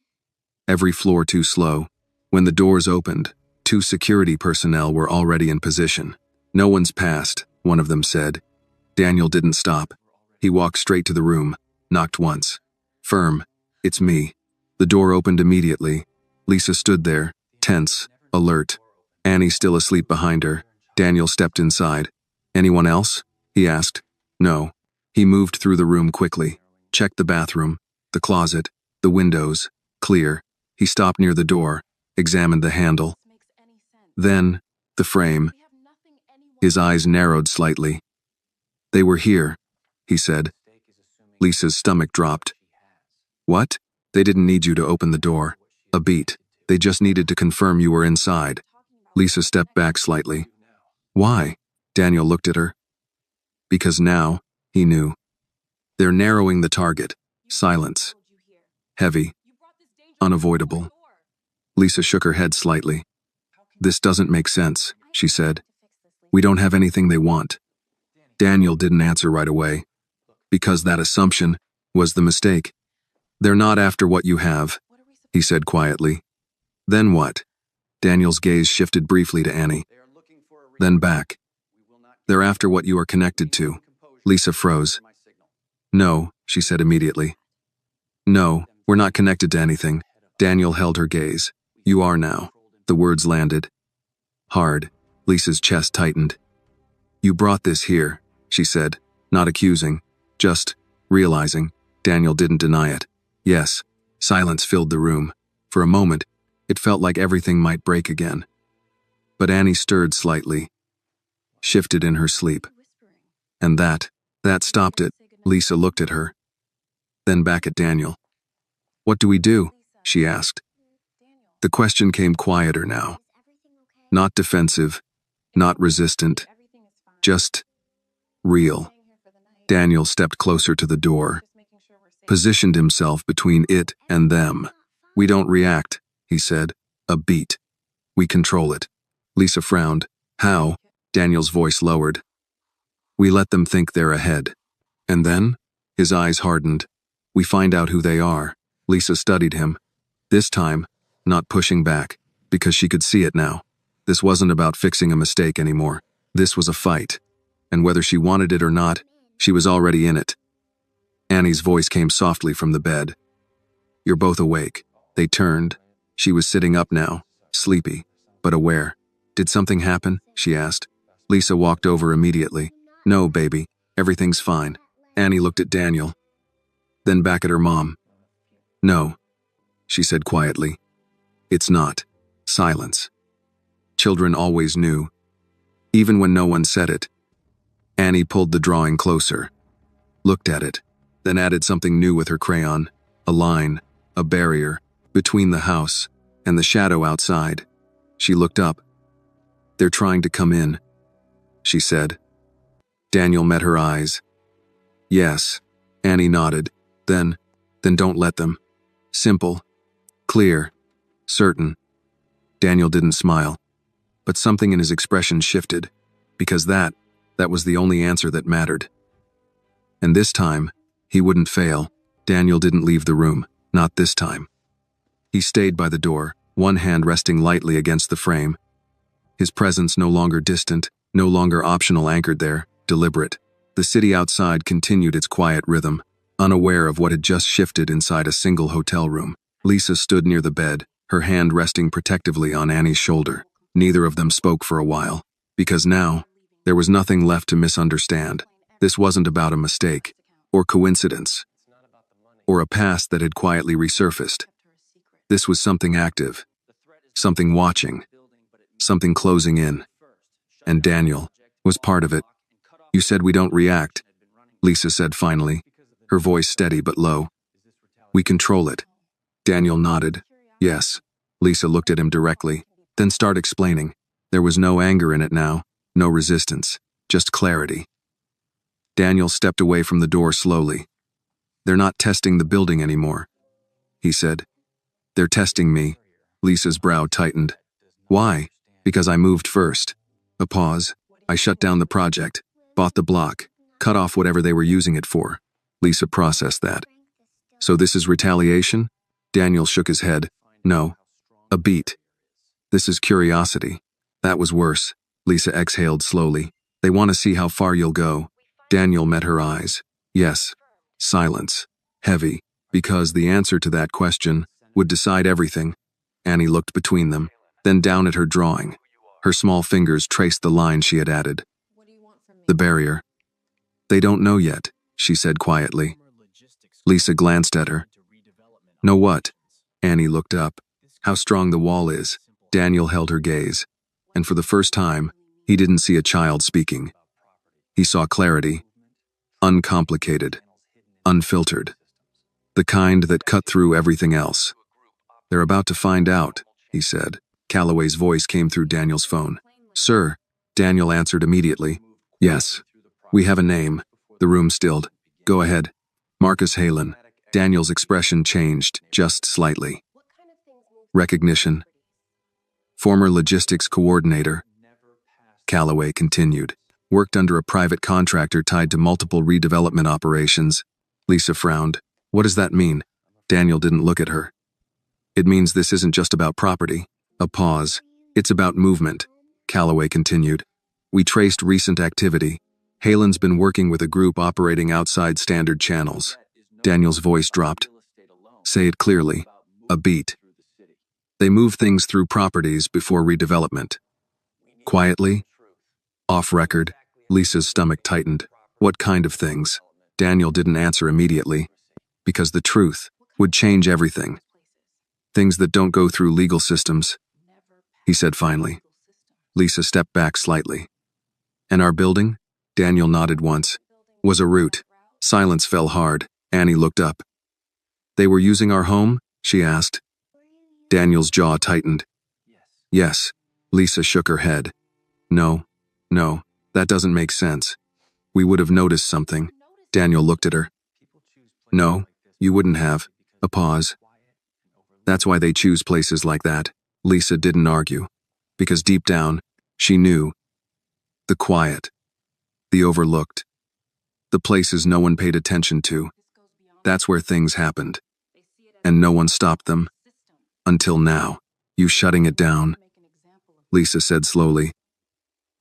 Every floor too slow. When the doors opened, 2 security personnel were already in position. No one's passed, one of them said. Daniel didn't stop. He walked straight to the room, knocked once. Firm. It's me. The door opened immediately. Lisa stood there, tense, alert. Annie still asleep behind her. Daniel stepped inside. Anyone else? He asked. No. He moved through the room quickly, checked the bathroom, the closet, the windows. Clear. He stopped near the door, examined the handle. Then, the frame. His eyes narrowed slightly. They were here, he said. Lisa's stomach dropped. What? They didn't need you to open the door. A beat. They just needed to confirm you were inside. Lisa stepped back slightly. Why? Daniel looked at her. Because now, he knew. They're narrowing the target. Silence. Heavy. Unavoidable. Lisa shook her head slightly. This doesn't make sense, she said. We don't have anything they want. Daniel didn't answer right away. Because that assumption was the mistake. They're not after what you have, he said quietly. Then what? Daniel's gaze shifted briefly to Annie. Then back. They're after what you are connected to. Lisa froze. No, she said immediately. No, we're not connected to anything. Daniel held her gaze. You are now. The words landed. Hard. Lisa's chest tightened. You brought this here, she said, not accusing, just realizing. Daniel didn't deny it. Yes. Silence filled the room. For a moment, it felt like everything might break again. But Annie stirred slightly, shifted in her sleep. And that stopped it. Lisa looked at her, then back at Daniel. What do we do? She asked. The question came quieter now. Not defensive, not resistant, just real. Daniel stepped closer to the door, positioned himself between it and them. We don't react, he said. A beat. We control it. Lisa frowned. How? Daniel's voice lowered. We let them think they're ahead. And then? His eyes hardened. We find out who they are. Lisa studied him. This time, not pushing back, because she could see it now. This wasn't about fixing a mistake anymore. This was a fight. And whether she wanted it or not, she was already in it. Annie's voice came softly from the bed. You're both awake. They turned. She was sitting up now, sleepy, but aware. Did something happen? She asked. Lisa walked over immediately. No, baby. Everything's fine. Annie looked at Daniel, then back at her mom. No, she said quietly. It's not. Silence. Children always knew, even when no one said it. Annie pulled the drawing closer, looked at it, then added something new with her crayon, a line, a barrier, between the house and the shadow outside. She looked up. They're trying to come in, she said. Daniel met her eyes. Yes, Annie nodded. Then don't let them. Simple, clear, certain. Daniel didn't smile, but something in his expression shifted, because that was the only answer that mattered. And this time, he wouldn't fail. Daniel didn't leave the room, not this time. He stayed by the door, one hand resting lightly against the frame. His presence no longer distant, no longer optional, anchored there, deliberate. The city outside continued its quiet rhythm, unaware of what had just shifted inside a single hotel room. Lisa stood near the bed, her hand resting protectively on Annie's shoulder. Neither of them spoke for a while, because now, there was nothing left to misunderstand. This wasn't about a mistake, or coincidence, or a past that had quietly resurfaced. This was something active, something watching, something closing in. And Daniel was part of it. You said we don't react, Lisa said finally, her voice steady but low. We control it. Daniel nodded. Yes. Lisa looked at him directly, then started explaining. There was no anger in it now, no resistance, just clarity. Daniel stepped away from the door slowly. They're not testing the building anymore, he said. They're testing me. Lisa's brow tightened. Why? Because I moved first. A pause. I shut down the project, bought the block, cut off whatever they were using it for. Lisa processed that. So this is retaliation? Daniel shook his head. No. A beat. This is curiosity. That was worse. Lisa exhaled slowly. They want to see how far you'll go. Daniel met her eyes. Yes. Silence. Heavy. Because the answer to that question would decide everything. Annie looked between them, then down at her drawing. Her small fingers traced the line she had added. The barrier. They don't know yet, she said quietly. Lisa glanced at her. Know what? Annie looked up. How strong the wall is. Daniel held her gaze. And for the first time, he didn't see a child speaking. He saw clarity. Uncomplicated. Unfiltered. The kind that cut through everything else. They're about to find out, he said. Calloway's voice came through Daniel's phone. Sir, Daniel answered immediately. Yes. We have a name. The room stilled. Go ahead. Marcus Halen. Daniel's expression changed, just slightly. Recognition. Former logistics coordinator. Calloway continued. Worked under a private contractor tied to multiple redevelopment operations. Lisa frowned. What does that mean? Daniel didn't look at her. It means this isn't just about property. A pause. It's about movement. Calloway continued. We traced recent activity. Halen's been working with a group operating outside standard channels. Daniel's voice dropped. Say it clearly. A beat. They move things through properties before redevelopment. Quietly. Off record. Lisa's stomach tightened. What kind of things? Daniel didn't answer immediately. Because the truth would change everything. Things that don't go through legal systems, he said finally. Lisa stepped back slightly. And our building? Daniel nodded once. Was a route. Silence fell hard. Annie looked up. They were using our home? She asked. Daniel's jaw tightened. Yes. Lisa shook her head. No, that doesn't make sense. We would have noticed something. Daniel looked at her. No, you wouldn't have. A pause. That's why they choose places like that. Lisa didn't argue. Because deep down, she knew. The quiet. The overlooked. The places no one paid attention to. That's where things happened. And no one stopped them. Until now. You shutting it down. Lisa said slowly.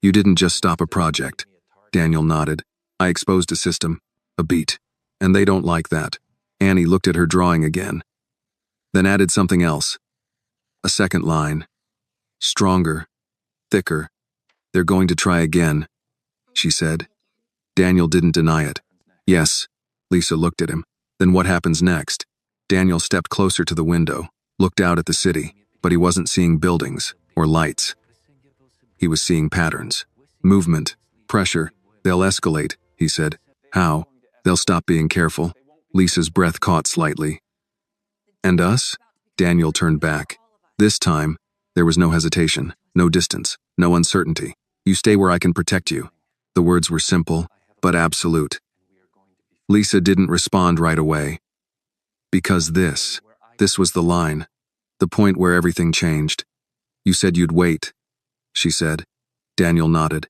You didn't just stop a project. Daniel nodded. I exposed a system. A beat. And they don't like that. Annie looked at her drawing again. Then added something else. A second line. Stronger. Thicker. They're going to try again, she said. Daniel didn't deny it. Yes. Lisa looked at him. Then what happens next? Daniel stepped closer to the window, looked out at the city, but he wasn't seeing buildings or lights. He was seeing patterns. Movement. Pressure. They'll escalate, he said. How? They'll stop being careful. Lisa's breath caught slightly. And us? Daniel turned back. This time, there was no hesitation, no distance, no uncertainty. You stay where I can protect you. The words were simple, but absolute. Lisa didn't respond right away. Because this was the line, the point where everything changed. You said you'd wait, she said. Daniel nodded.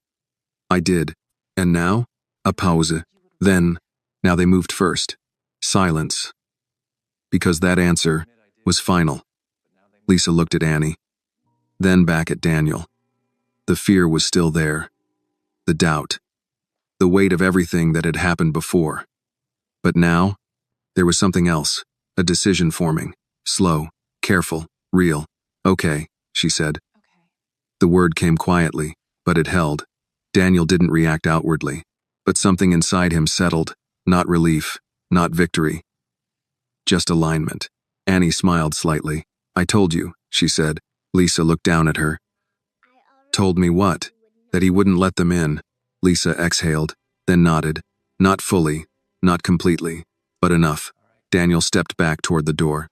I did. And now? A pause. Then, now they moved first. Silence. Because that answer was final. Lisa looked at Annie. Then back at Daniel. The fear was still there. The doubt. The weight of everything that had happened before. But now, there was something else. A decision forming. Slow, careful, real. Okay, she said. The word came quietly, but it held. Daniel didn't react outwardly. But something inside him settled. Not relief, not victory. Just alignment. Annie smiled slightly. I told you, she said. Lisa looked down at her. Told me what? That he wouldn't let them in. Lisa exhaled, then nodded. Not fully, not completely, but enough. Daniel stepped back toward the door.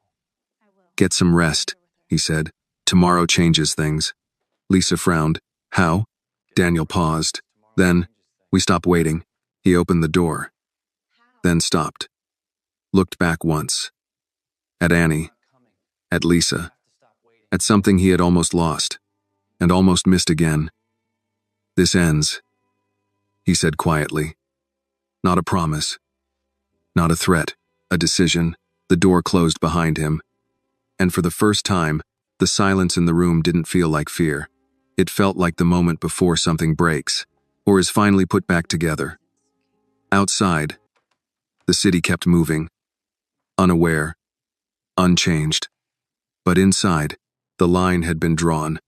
Get some rest, he said. Tomorrow changes things. Lisa frowned. How? Daniel paused. Then, we stopped waiting. He opened the door. Then stopped. Looked back once. At Annie, at Lisa, at something he had almost lost, and almost missed again. "This ends," he said quietly. Not a promise, not a threat, a decision. The door closed behind him, and for the first time, the silence in the room didn't feel like fear. It felt like the moment before something breaks, or is finally put back together. Outside, the city kept moving, unaware, unchanged. But inside, the line had been drawn.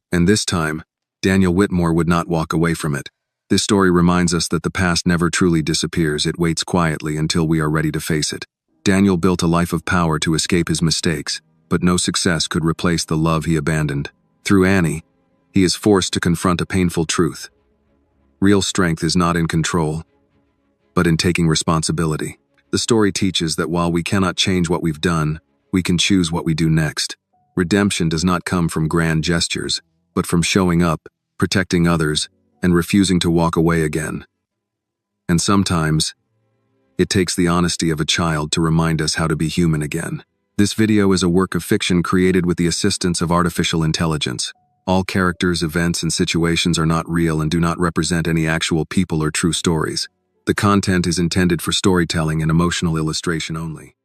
And this time, Daniel Whitmore would not walk away from it. This story reminds us that the past never truly disappears. It waits quietly until we are ready to face it. Daniel built a life of power to escape his mistakes, but no success could replace the love he abandoned. Through Annie, he is forced to confront a painful truth. Real strength is not in control, but in taking responsibility. The story teaches that while we cannot change what we've done, we can choose what we do next. Redemption does not come from grand gestures, but from showing up, protecting others, and refusing to walk away again. And sometimes, it takes the honesty of a child to remind us how to be human again. This video is a work of fiction created with the assistance of artificial intelligence. All characters, events, and situations are not real and do not represent any actual people or true stories. The content is intended for storytelling and emotional illustration only.